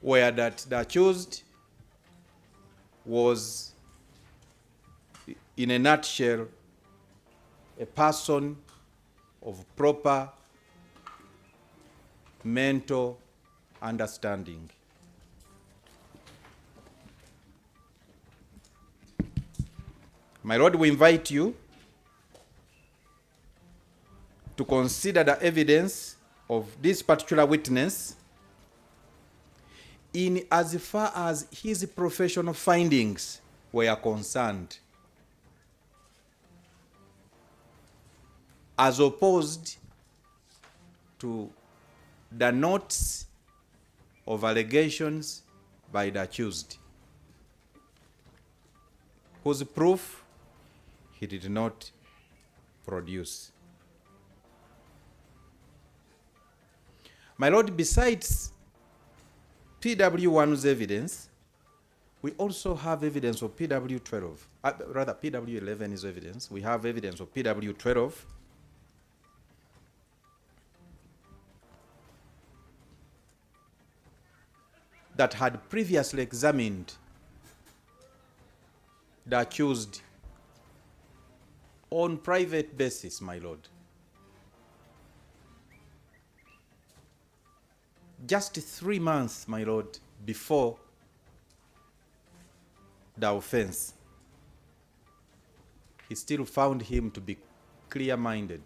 Where that the accused was, in a nutshell, a person of proper mental understanding. My Lord, we invite you to consider the evidence of this particular witness in as far as his professional findings were concerned, as opposed to the notes of allegations by the accused, whose proof he did not produce. My Lord, besides PW1's evidence, we also have evidence of PW12. Rather, PW11 is evidence. We have evidence of PW12. That had previously examined the accused on private basis, my Lord. Just 3 months, my Lord, before the offense, he still found him to be clear-minded.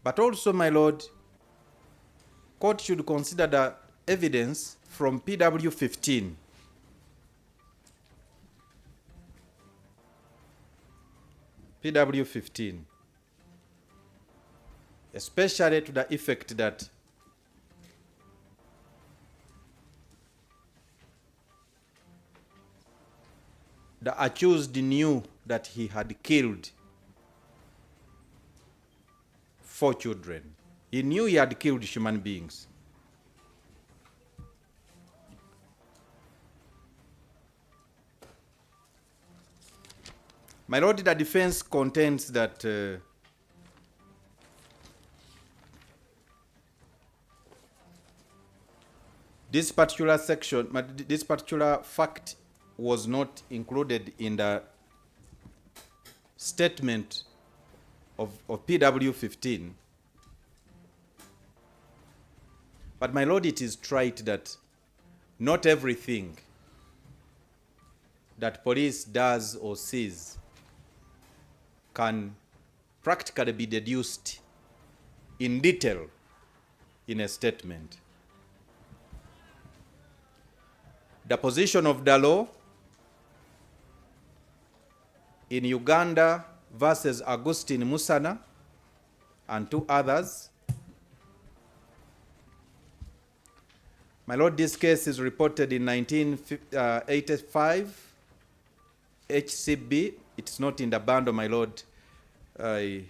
But also, my Lord, court should consider the evidence from PW15. PW15, especially to the effect that the accused knew that he had killed 4 children. He knew he had killed human beings. My Lord, the defense contends that this particular section, this particular fact was not included in the statement of PW15. But my Lord, it is trite that not everything that police does or sees can practically be deduced in detail in a statement. The position of the law in Uganda versus Augustine Musana and 2 others. My Lord, this case is reported in 1985 HCB. It's not in the bundle, my Lord. A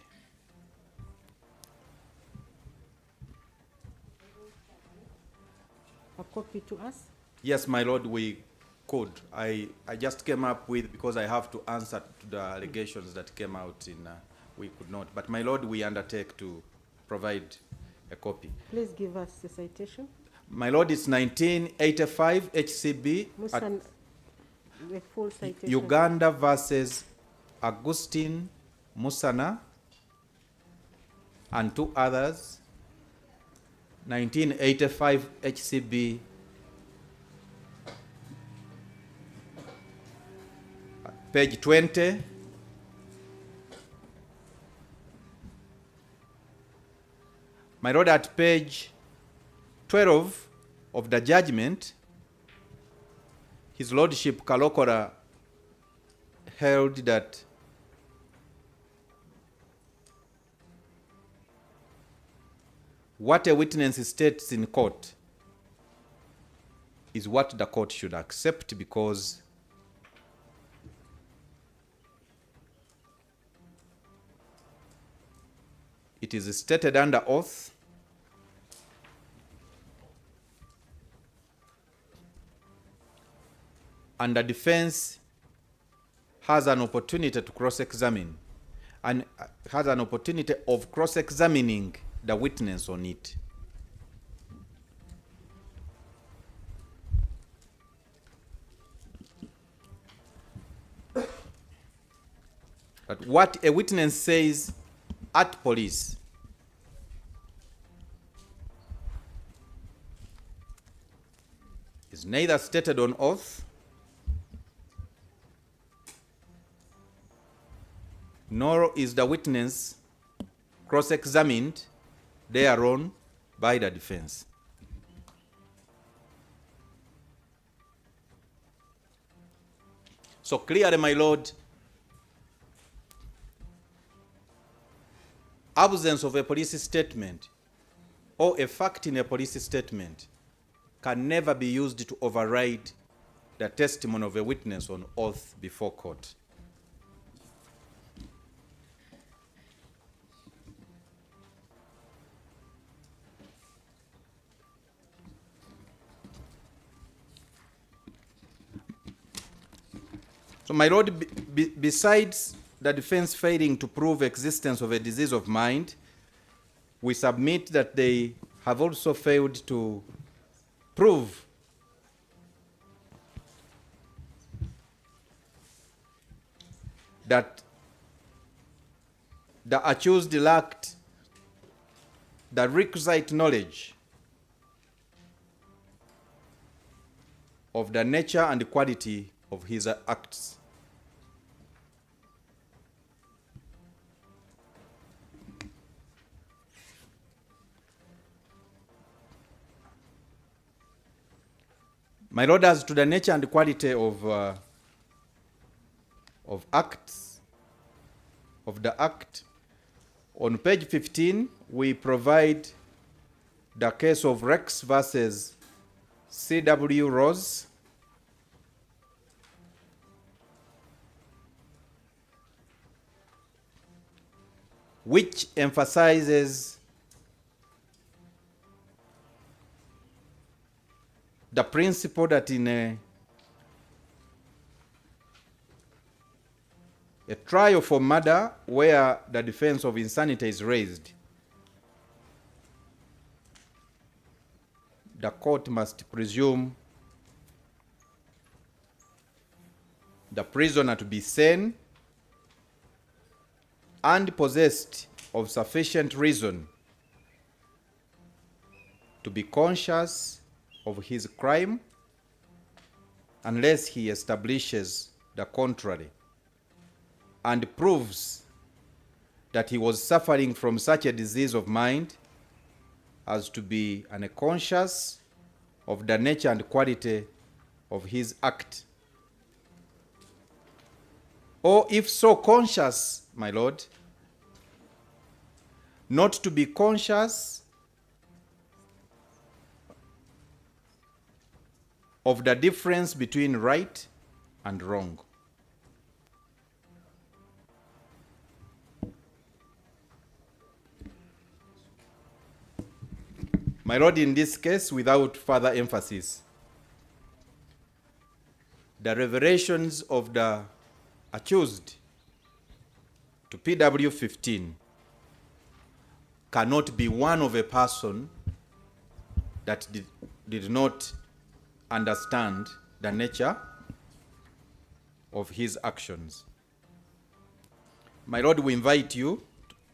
copy to us? Yes, my Lord, we could. I just came up with, because I have to answer to the allegations that came out in, we could not. But my Lord, we undertake to provide a copy. Please give us the citation. My Lord, it's 1985 HCB. Musan, the full citation. Uganda versus Augustine Musana and 2 others. 1985 HCB. Page 20. My Lord, at page 12 of the judgment, His Lordship Kalokora held that what a witness states in court is what the court should accept, because it is stated under oath, and the defense has an opportunity to cross-examine and has an opportunity of cross-examining the witness on it. But what a witness says at police is neither stated on oath nor is the witness cross-examined thereon by the defense. So clearly, my lord, absence of a police statement or a fact in a police statement can never be used to override the testimony of a witness on oath before court. So, my lord, besides the defense failing to prove existence of a disease of mind, we submit that they have also failed to prove that the accused lacked the requisite knowledge of the nature and quality of his acts. My lord, as to the nature and quality of acts, of the act, on page 15, we provide the case of Rex versus C.W. Rose, which emphasizes the principle that in a trial for murder where the defense of insanity is raised, the court must presume the prisoner to be sane and possessed of sufficient reason to be conscious of his crime unless he establishes the contrary and proves that he was suffering from such a disease of mind as to be unconscious of the nature and quality of his act. Or if so conscious, my lord, not to be conscious of the difference between right and wrong. My lord, in this case, without further emphasis, the revelations of the accused to PW 15 cannot be one of a person that did not understand the nature of his actions. My lord, we invite you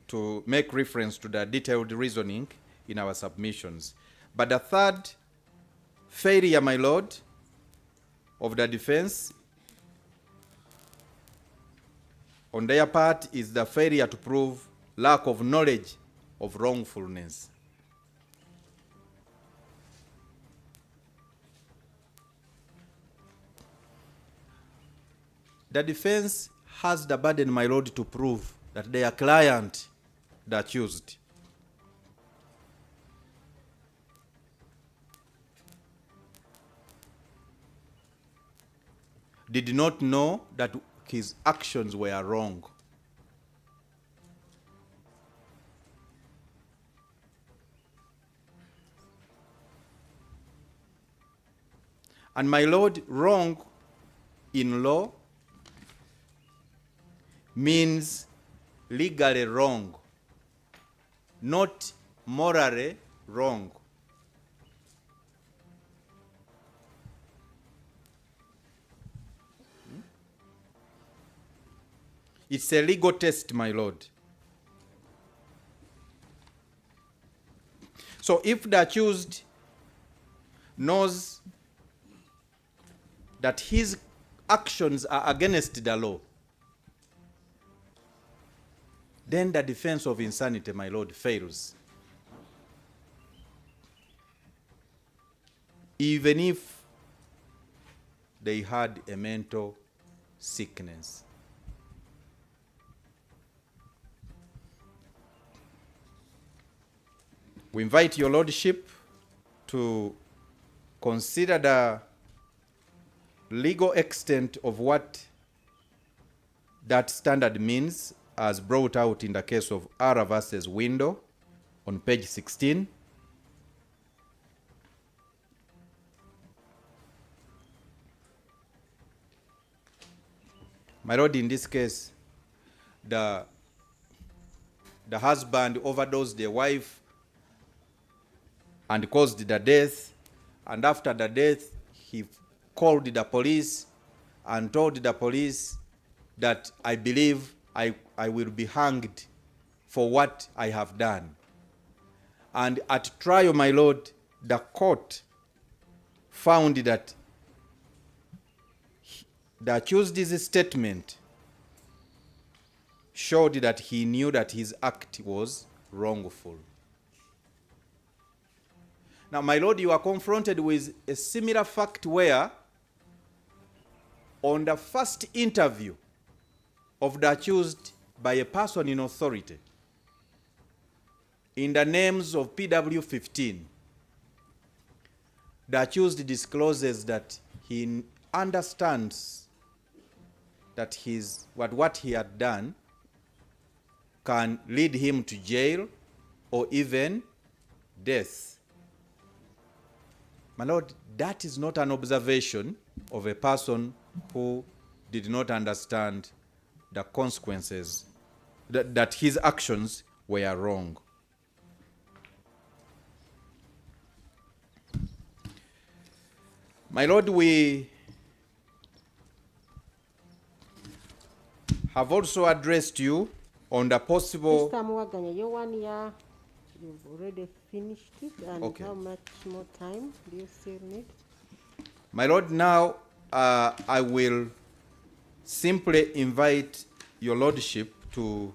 to make reference to the detailed reasoning in our submissions. But the third failure, my lord, of the defense on their part is the failure to prove lack of knowledge of wrongfulness. The defense has the burden, my lord, to prove that their client, the accused, did not know that his actions were wrong. And my lord, wrong in law means legally wrong, not morally wrong. It's a legal test, my lord. So if the accused knows that his actions are against the law, then the defense of insanity, my lord, fails. Even if they had a mental sickness. We invite your lordship to consider the legal extent of what that standard means as brought out in the case of R versus Window on page 16. My lord, in this case, the husband overdosed the wife and caused the death, and after the death, he called the police and told the police that I believe I will be hanged for what I have done. And at trial, my lord, the court found that the accused's statement showed that he knew that his act was wrongful. Now, my lord, you are confronted with a similar fact where on the first interview of the accused by a person in authority, in the names of PW15, the accused discloses that he understands that what he had done can lead him to jail or even death. My lord, that is not an observation of a person who did not understand the consequences, that his actions were wrong. My lord, we have also addressed you on the possible... Mr. Muwaganya, your 1 year, you've already finished it, and Okay. how much more time do you still need? My lord, now I will simply invite your lordship to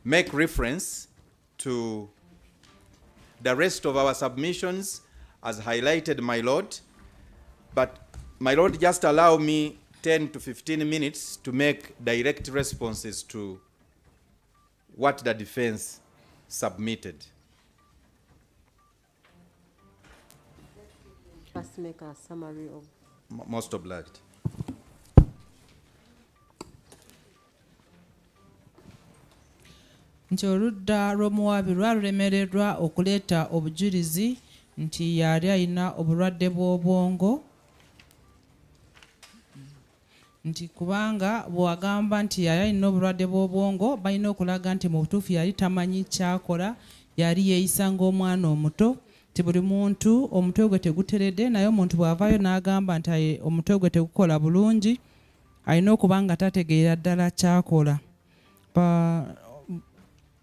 make reference to the rest of our submissions as highlighted, my lord. But my lord, just allow me 10 to 15 minutes to make direct responses to what the defense submitted. Just make a summary of... Most obliged. Nti oludda lw'omuwaabi lwalulemereddwa okuleeta obujulizi nti yali alina obulwadde bw'obwongo, nti kubanga bw'agamba nti yali alina obulwadde bw'obwongo balina okulaga nti mu butuufu yali tamanyi kyakola, yali yeeyisa ng'omwana omuto. Nti buli muntu omutwe gwe teguteredde, naye omuntu bw'avaayo n'agamba nti omutwe gwe tegukola bulungi, alina okuba nga tategeera ddala kyakola.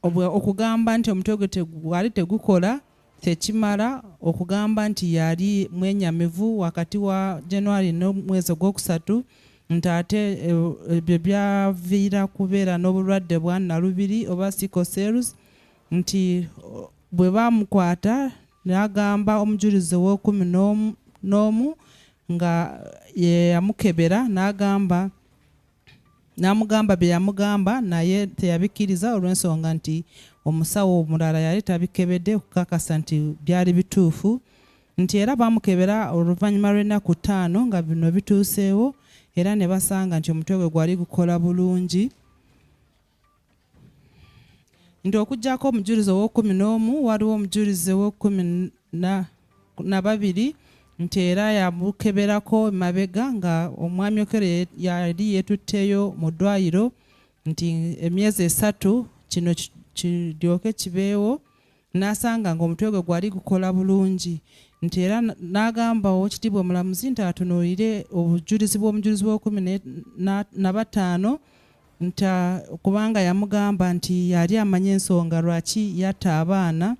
Okugamba nti omutwe gwe gwali tegukola tekimala okugamba nti yali mwenyamivu wakati wa January n'omwezi ogwokusatu, nti ate ebyo byaviira kubeera n'obulwadde bwa nalubiri oba sickle cells, nti bwe bamukwata n'agamba omujulizi w'okumin'omu nga ye yamukebera n'amugamba bye yamugamba, naye teyabikkiriza olw'ensonga nti omusawo omulala yali tabikebedde okukakasa nti byali bituufu, nti era bamukebera oluvannyuma lw'ennaku 5 nga bino bituuseewo, era ne basanga nti omutwe gwe gwali gukola bulungi. Nti okuggyako omujulizi ow'okumin'omu, waliwo omujulizi ow'okuminababiri nti era yamukeberako mabega nga omwami Okello yali yeetutteyo mu ddwaliro, nti emyezi 3 kino kiryoke kibeewo, n'asanga nga omutwe gwe gwali gukola bulungi. Nti era n'agamba Oweekitiibwa Omulamuzi nti atunuulire obujulizi bw'omujulizi w'okuminabataano, nti kubanga yamugamba nti yali amanye ensonga lwaki yatta abaana,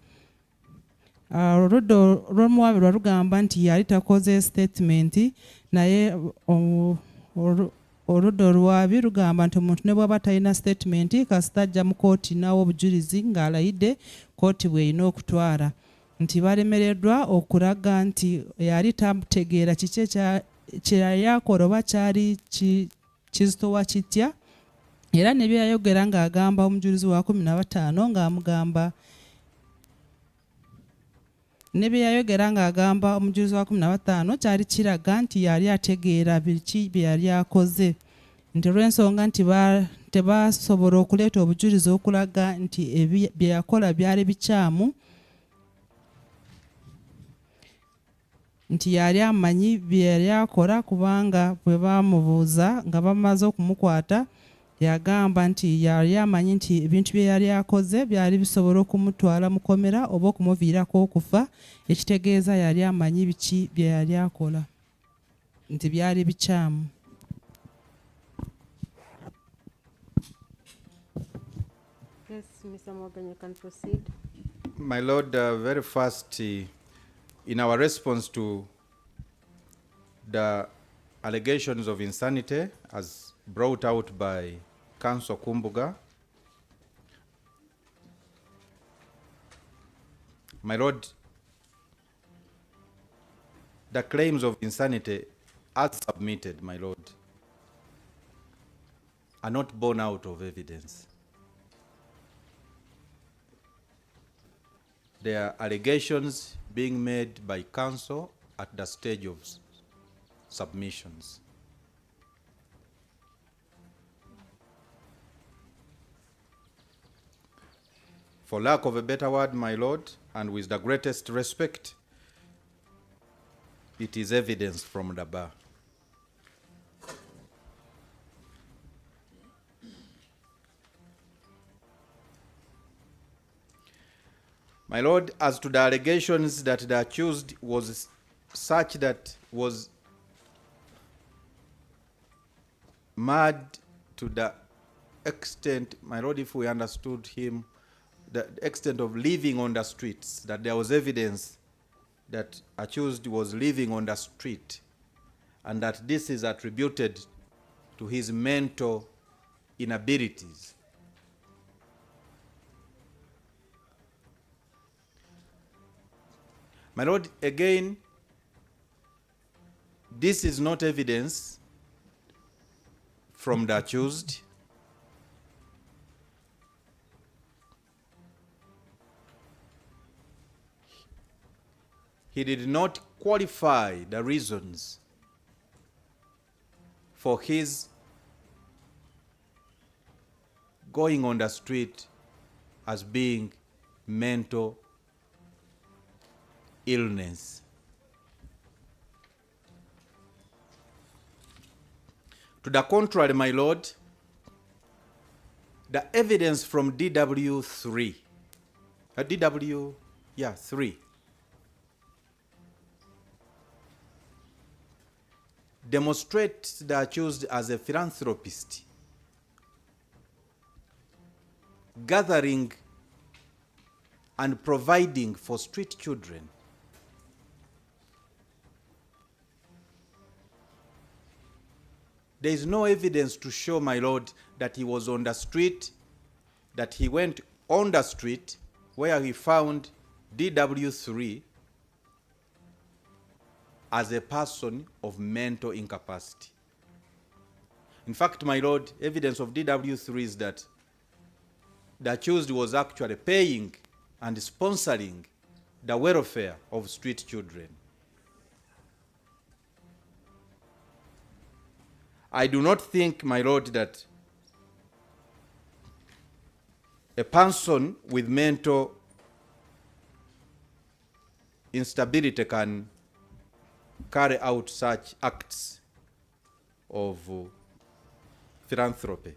Oludda lw'omuwaabi lwalugamba nti yali takoze statement naye oludda oluwaabi lugamba nti omuntu ne bw'aba talina statement kasita ajja mu kooti n'awa obujulizi ng'alayidde kooti bw'erina okutwala nti balemereddwa okulaga nti yali tategeera kiki kye yali akola oba kyali kizitowa kitya era ne bye yayogera ng'agamba omujulizi wa 15 ng'amugamba ne bye yayogera ng'agamba omujulizi wa 15 kyali kiraga nti yali ategeera biki bye yali akoze nti olw'ensonga nti tebasobola okuleeta obujulizi okulaga nti bye yakola byali bikyamu nti yali amanyi bye yali akola kubanga bwe baamubuuza nga bamaze okumukwata yagamba nti yali amanyi nti ebintu bye yali akoze byali bisobola okumutwala mu kkomera oba okumuviirako okufa ekitegeeza yali amanyi biki bye yali akola nti byali bikyamu. Yes, Mr. Morgan, you can proceed. My Lord, very first, in our response to the allegations of insanity as brought out by Counsel Kumbuga, my Lord, the claims of insanity as submitted, my Lord, are not borne out of evidence. They are allegations being made by counsel at the stage of submissions. For lack of a better word, my Lord, and with the greatest respect, it is evidence from the bar. My Lord, as to the allegations that the accused was such that was mad to the extent, my Lord, if we understood him, the extent of living on the streets, that there was evidence that accused was living on the street, and that this is attributed to his mental inabilities. My Lord, again, this is not evidence from the accused. He did not qualify the reasons for his going on the street as being mental illness. To the contrary, my Lord, the evidence from DW3, 3, demonstrates the accused as a philanthropist, gathering and providing for street children. There is no evidence to show, my Lord, that he was on the street, that he went on the street where he found DW3 as a person of mental incapacity. In fact, my Lord, evidence of DW3 is that the accused was actually paying and sponsoring the welfare of street children. I do not think, my Lord, that a person with mental instability can carry out such acts of philanthropy.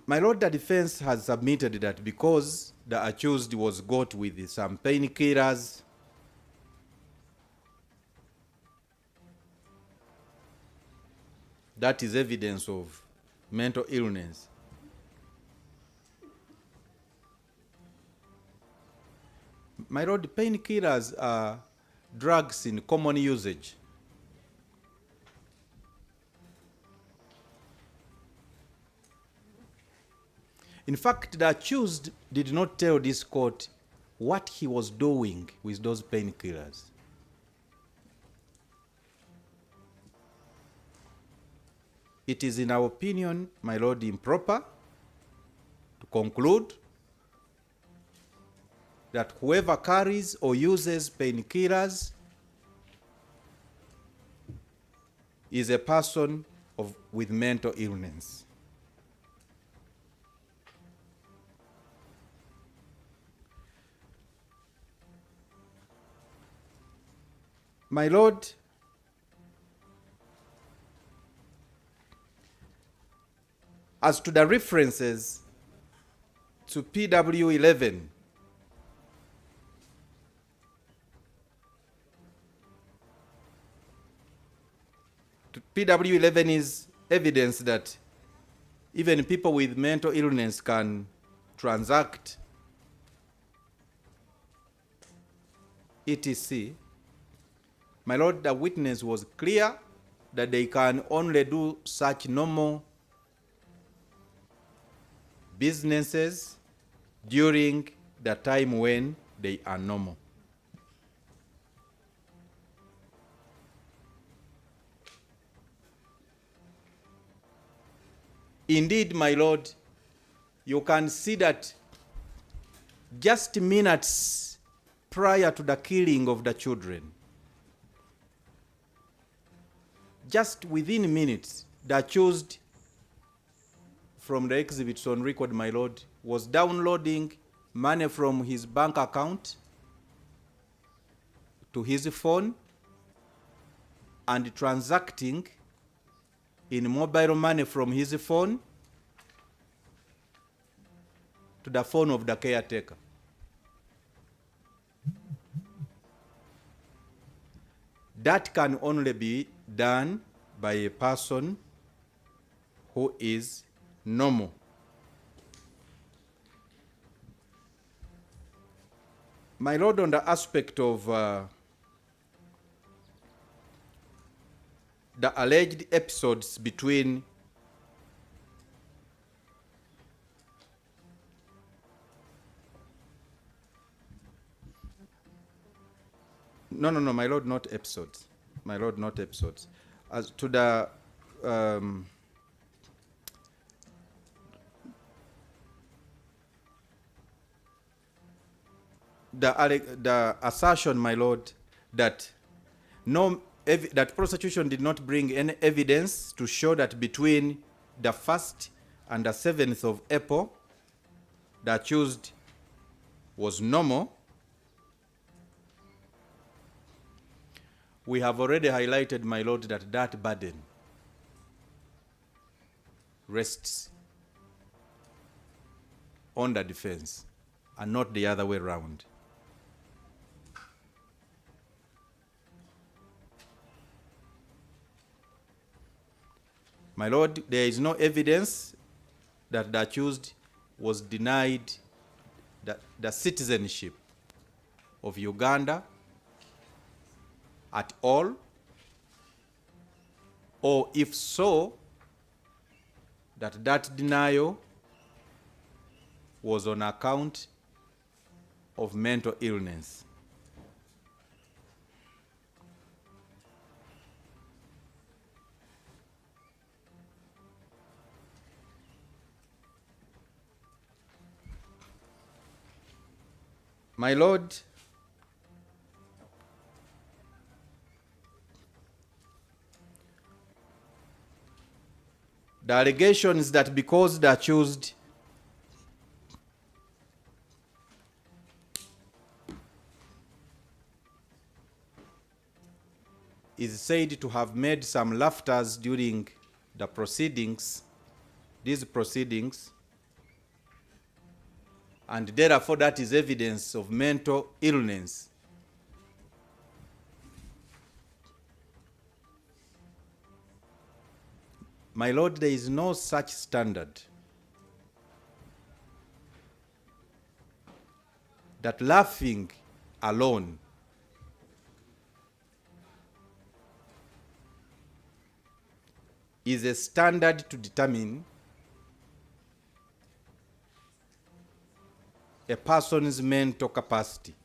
My Lord, the defense has submitted that because the accused was got with some painkillers, that is evidence of mental illness. My lord, painkillers are drugs in common usage. In fact, the accused did not tell this court what he was doing with those painkillers. It is, in our opinion, my lord, improper to conclude that whoever carries or uses painkillers is a person with mental illness. My lord, as to the references to PW11, PW11 is evidence that even people with mental illness can transact etc. My lord, the witness was clear that they can only do such normal businesses during the time when they are normal. Indeed, my lord, you can see that just minutes prior to the killing of the children, just within minutes, the accused, from the exhibits on record, my lord, was downloading money from his bank account to his phone and transacting in mobile money from his phone to the phone of the caretaker. That can only be done by a person who is normal. My lord, on the aspect of the alleged episodes between no, my lord, not episodes. My lord, not episodes. As to the assertion, my lord, that that prosecution did not bring any evidence to show that between the 1st and the 7th of April, the accused was normal. We have already highlighted, my lord, that that burden rests on the defense and not the other way around. My lord, there is no evidence that the accused was denied the citizenship of Uganda at all, or if so, that denial was on account of mental illness. My lord, the allegation is that because the accused is said to have made some laughters during the proceedings, these proceedings, and therefore that is evidence of mental illness. My lord, there is no such standard. That laughing alone is a standard to determine a person's mental capacity.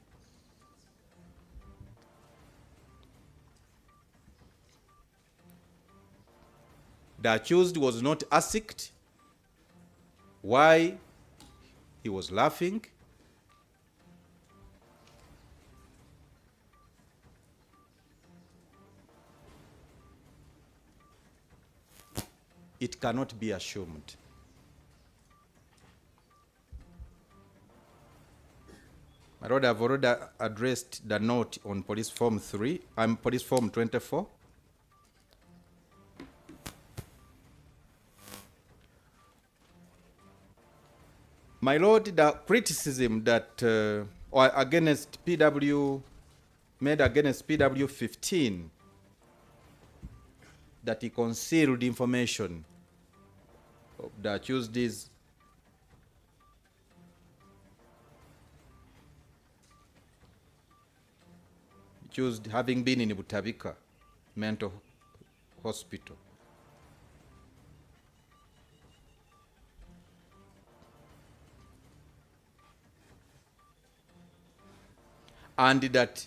The accused was not asked why he was laughing. It cannot be assumed. My Lord, I've already addressed the note on Police Form 3. Police Form 24. My Lord, the criticism that or against PW made against PW 15 that he concealed information of the accused is accused having been in Butabika mental hospital. And that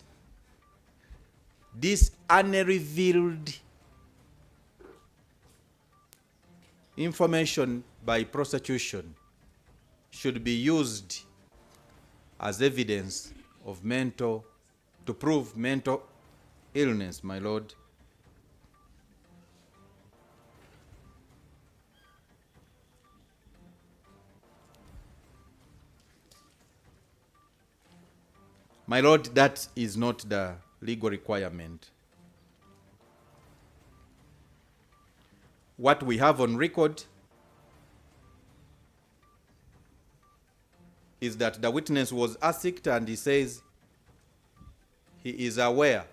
this unrevealed information by prosecution should be used as evidence of to prove mental illness, my Lord. My Lord, that is not the legal requirement. What we have on record is that the witness was asked and he says he is aware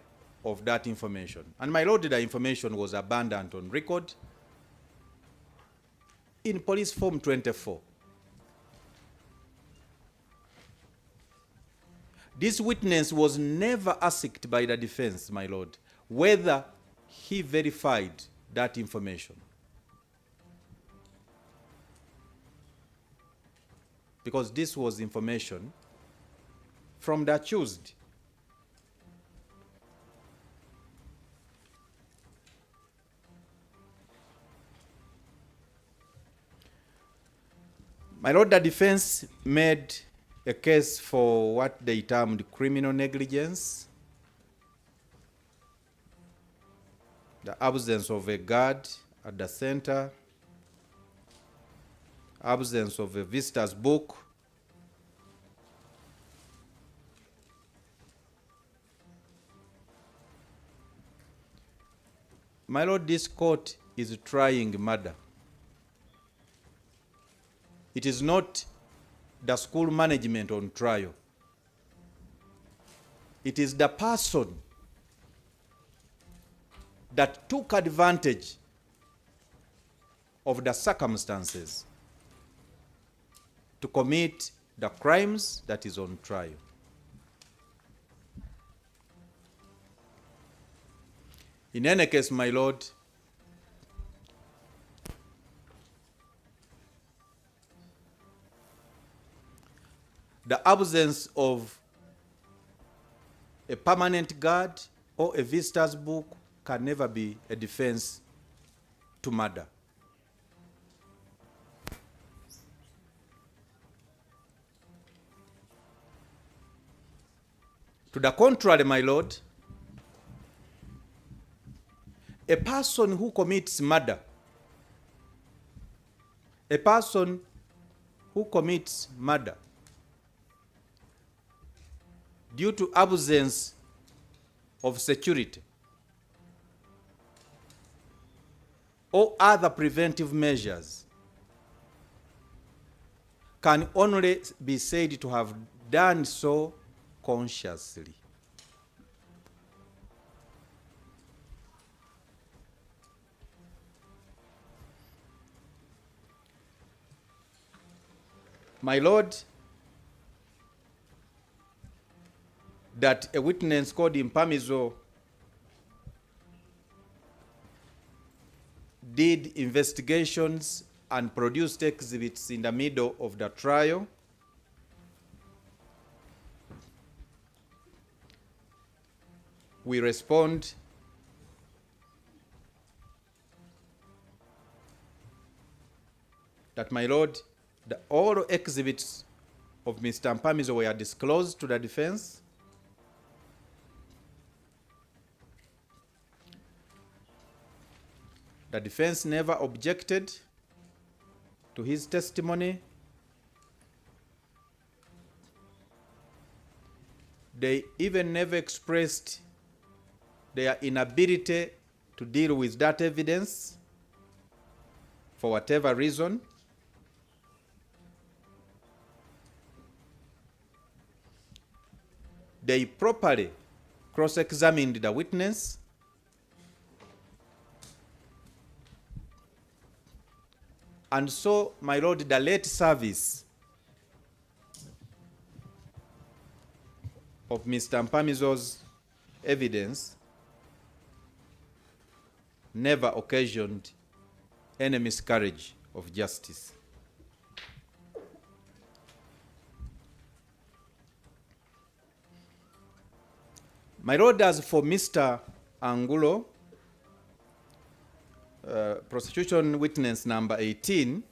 of that information. And my Lord, the information was abundant on record in Police Form 24. This witness was never asked by the defense, my Lord, whether he verified that information. Because this was information from the accused. My Lord, the defense made a case for what they termed criminal negligence, the absence of a guard at the center, absence of a visitor's book, my Lord, this court is trying murder. It is not the school management on trial. It is the person that took advantage of the circumstances to commit the crimes that is on trial. In any case, my Lord, the absence of a permanent guard or a visitor's book can never be a defense to murder. To the contrary, my Lord, a person who commits murder, due to absence of security or other preventive measures can only be said to have done so consciously. My Lord, that a witness called Mpamizo did investigations and produced exhibits in the middle of the trial. We respond that, my lord, all exhibits of Mr. Mpamizo were disclosed to the defense. The defense never objected to his testimony. They even never expressed their inability to deal with that evidence for whatever reason. They properly cross-examined the witness. And so, my lord, the late service of Mr. Mpamizo's evidence never occasioned any miscarriage of justice. My lord, as for Mr. Angulo, prosecution witness number 18,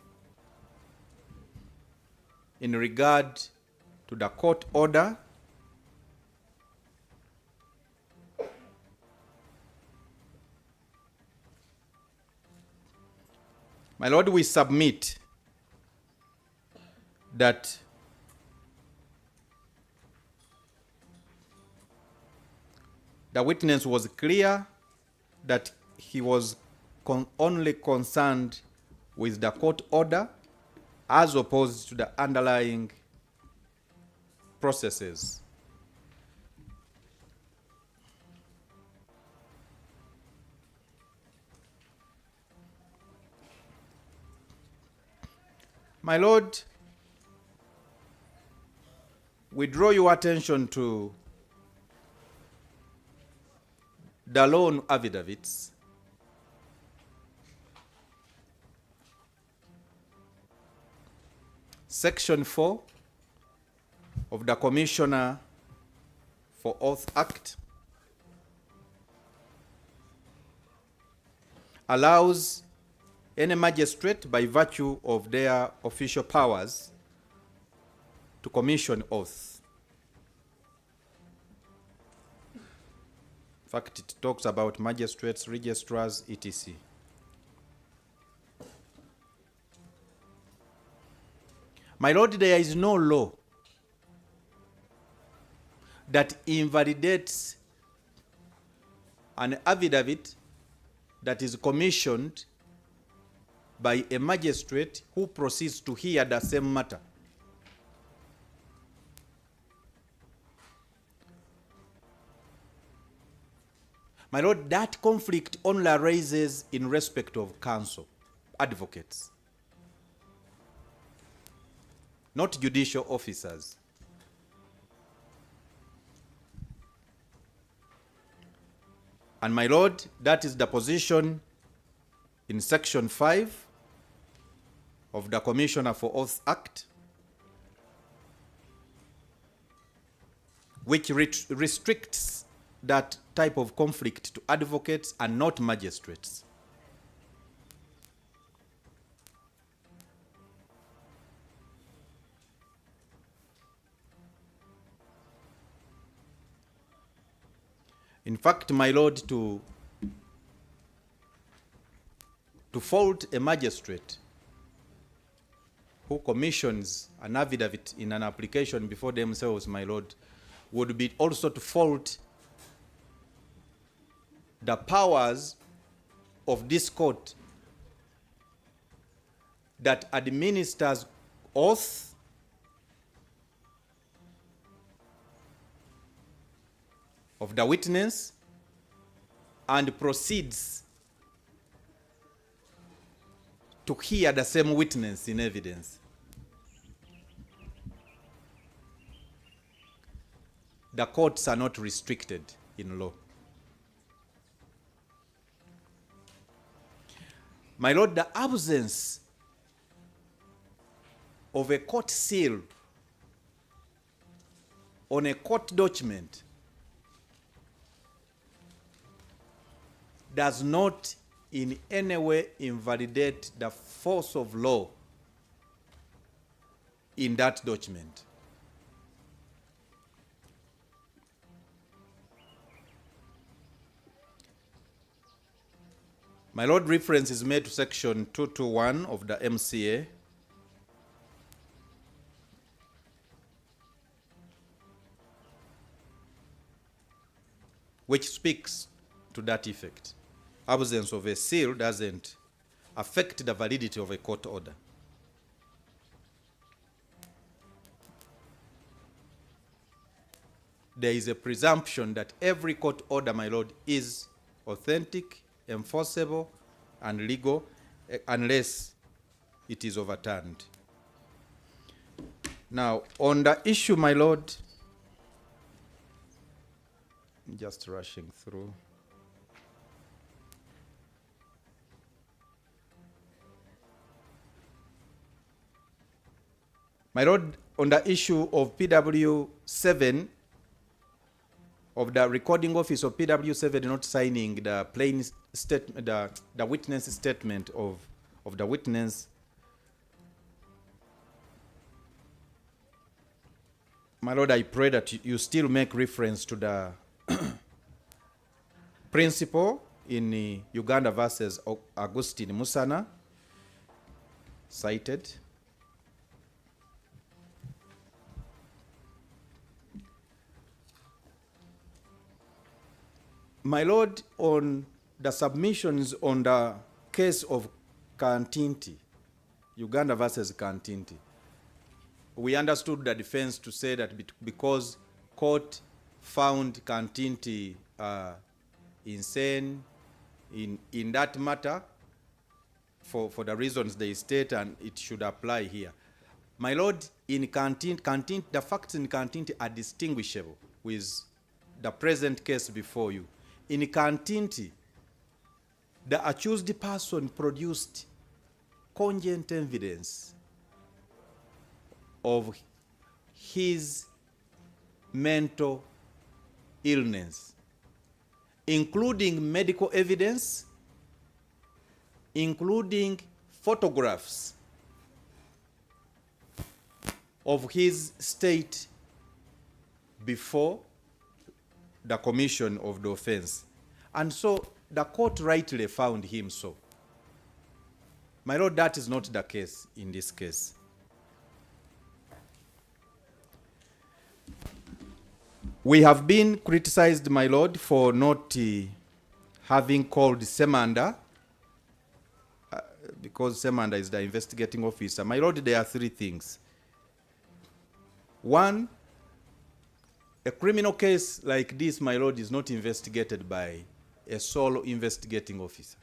in regard to the court order my lord, we submit that the witness was clear that he was only concerned with the court order as opposed to the underlying processes. My lord, we draw your attention to the loan affidavits Section 4 of the Commissioner for Oath Act allows any magistrate, by virtue of their official powers, to commission oath. In fact, it talks about magistrates, registrars, etc. My lord, there is no law that invalidates an affidavit that is commissioned by a magistrate who proceeds to hear the same matter. My lord, that conflict only arises in respect of counsel, advocates, not judicial officers. And my lord, that is the position in Section 5 of the Commissioner for Oath Act, which restricts that type of conflict to advocates and not magistrates. In fact, my lord, to fault a magistrate who commissions an affidavit in an application before themselves, my lord, would be also to fault the powers of this court that administers oath of the witness and proceeds to hear the same witness in the courts are not restricted in law. My Lord, the absence of a court seal on a court document does not in any way invalidate the force of law in that document. My Lord, reference is made to section 221 of the MCA, which speaks to that effect. Absence of a seal doesn't affect the validity of a court order. There is a presumption that every court order, my Lord, is authentic, enforceable, and legal unless it is overturned. Now, on the issue, my Lord, just rushing through. My Lord, on the issue of PW7, of the recording office of PW7 not signing the plain statement, the witness statement of the witness, my Lord, I pray that you still make reference to the principle in Uganda versus Augustine Musana, cited. My Lord, on the submissions on the case of Kantinti, Uganda versus Kantinti, we understood the defense to say that because court found Kantinti insane in that matter, for the reasons they state, and it should apply here. My Lord, in Kantinti, the facts in Kantinti are distinguishable with the present case before you. In Kantinti, the accused person produced cogent evidence of his mental illness, including medical evidence, including photographs of his state before the commission of the offense. And so the court rightly found him so. My Lord, that is not the case in this case. We have been criticized, my Lord, for not having called Semanda, because Semanda is the investigating officer. My Lord, there are three things. One, a criminal case like this, my Lord, is not investigated by a sole investigating officer.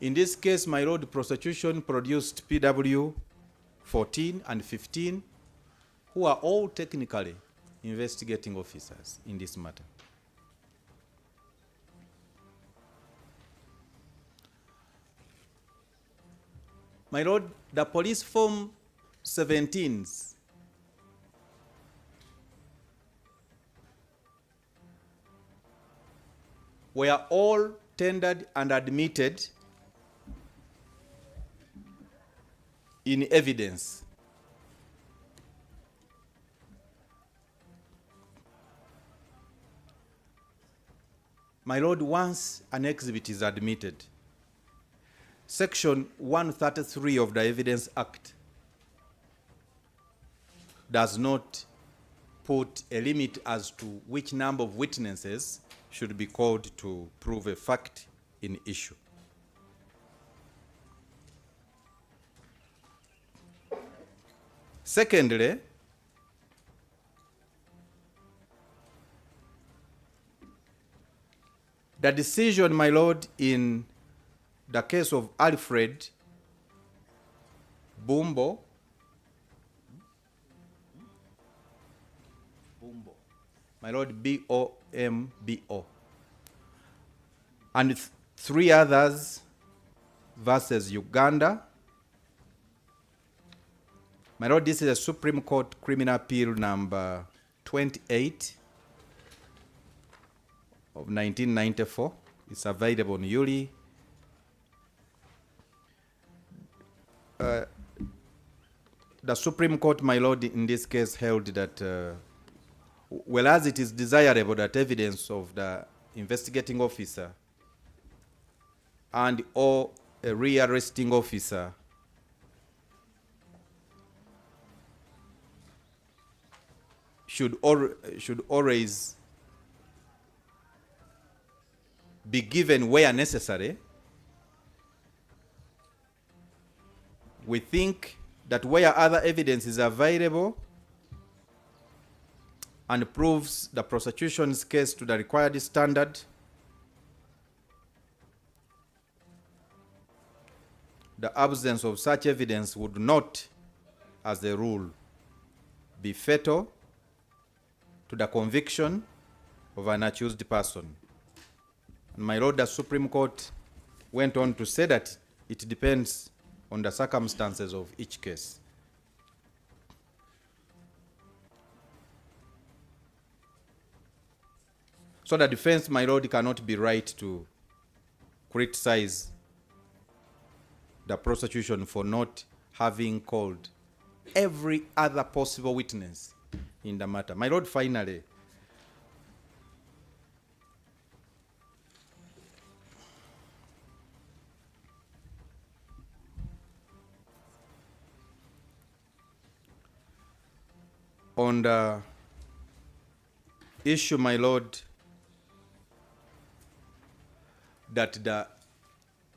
In this case, my Lord, prosecution produced PW 14 and 15, who are all technically investigating officers in this matter. My Lord, the police form 17s were all tendered and admitted in evidence. My Lord, once an exhibit is admitted, Section 133 of the Evidence Act does not put a limit as to which number of witnesses should be called to prove a fact in issue. Secondly, the decision, my Lord, in the case of Alfred Bumbo My Lord, BOMBO. And 3 others versus Uganda. My Lord, this is a Supreme Court Criminal Appeal number 28 of 1994. It's available on ULI. The Supreme Court, my Lord, in this case held that whereas it is desirable that evidence of the investigating officer and or a re-arresting officer should always be given where necessary, we think that where other evidence is available and proves the prosecution's case to the required standard, the absence of such evidence would not, as a rule, be fatal to the conviction of an accused person. And my Lord, the Supreme Court went on to say that it depends on the circumstances of each case. So the defense, my Lord, cannot be right to criticize the prosecution for not having called every other possible witness in the matter. My Lord, finally, on the issue, my Lord, that the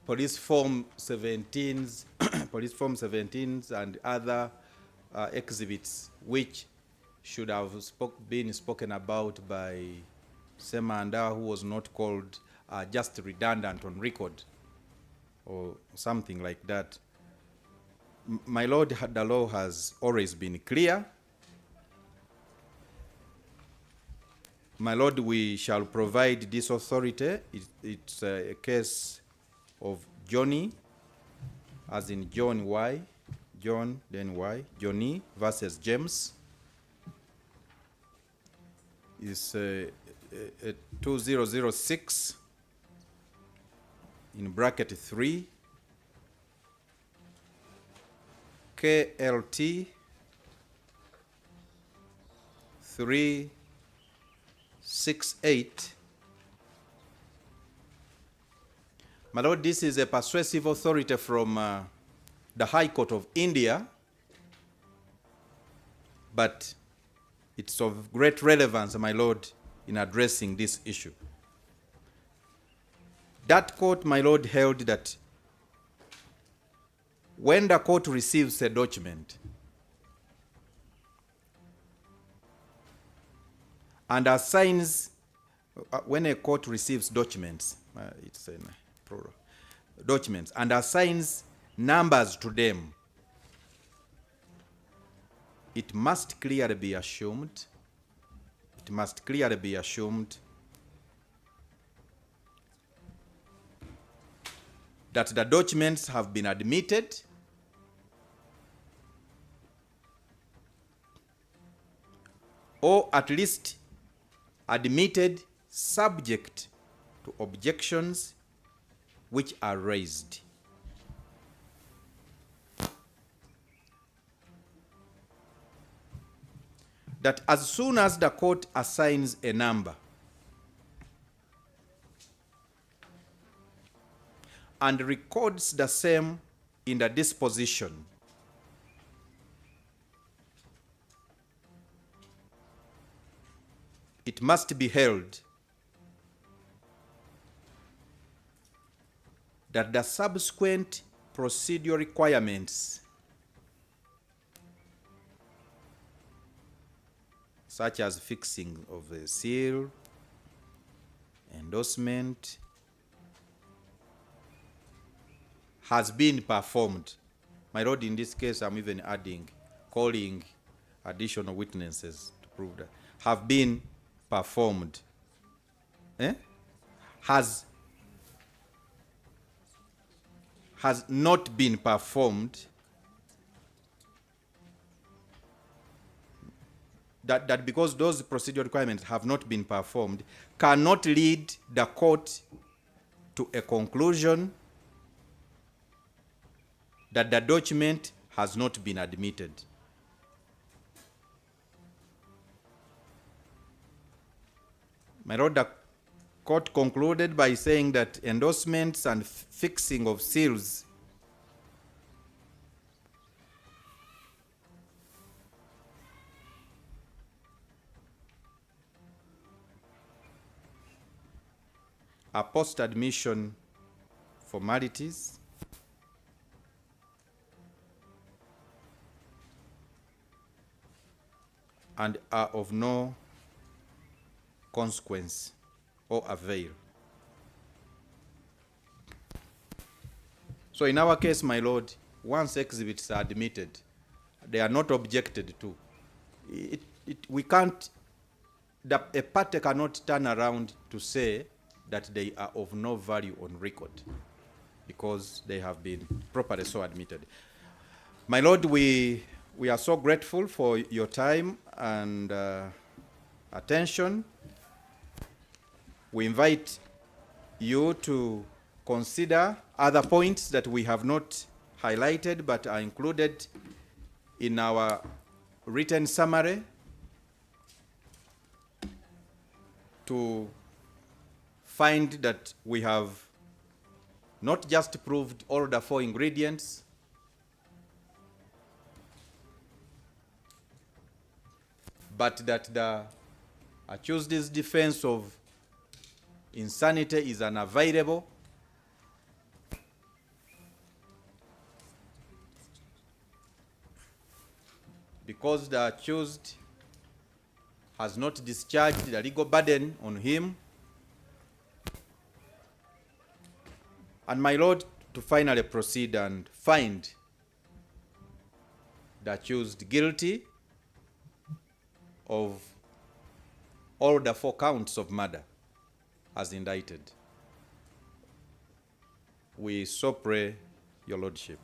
police form 17s, police form 17s and other exhibits which should have been spoken about by Semanda, who was not called, just redundant on record or something like that. My Lord, the law has always been clear. My Lord, we shall provide this authority. It's a case of Johnny, as in John Y, John, then Y, Johnny versus James. It's 2006 in bracket 3 KLT 368. My Lord, this is a persuasive authority from the High Court of India, but it's of great relevance, my Lord, in addressing this issue. That court, my Lord, held that when the court receives a document and assigns, when a court receives documents, it's in plural, documents, and assigns numbers to them, it must clearly be assumed, that the documents have been admitted or at least admitted subject to objections which are raised. That as soon as the court assigns a number and records the same in the disposition, it must be held that the subsequent procedural requirements, such as fixing of a seal, endorsement, has been performed. My Lord, in this case, I'm even adding, calling additional witnesses to prove that, have been performed, has not been performed, that because those procedural requirements have not been performed, cannot lead the court to a conclusion that the document has not been admitted. My Lord, the court concluded by saying that endorsements and fixing of seals are post-admission formalities and are of no consequence or avail. So in our case, my Lord, once exhibits are admitted, they are not objected to. We can't, a party cannot turn around to say that they are of no value on record because they have been properly so admitted. My Lord, we are so grateful for your time and attention. We invite you to consider other points that we have not highlighted but are included in our written summary to find that we have not just proved all the 4 ingredients, but that the accused's defense of insanity is unavailable, because the accused has not discharged the legal burden on him. And my Lord, to finally proceed and find the accused guilty of all the 4 counts of murder as indicted. We so pray, Your Lordship.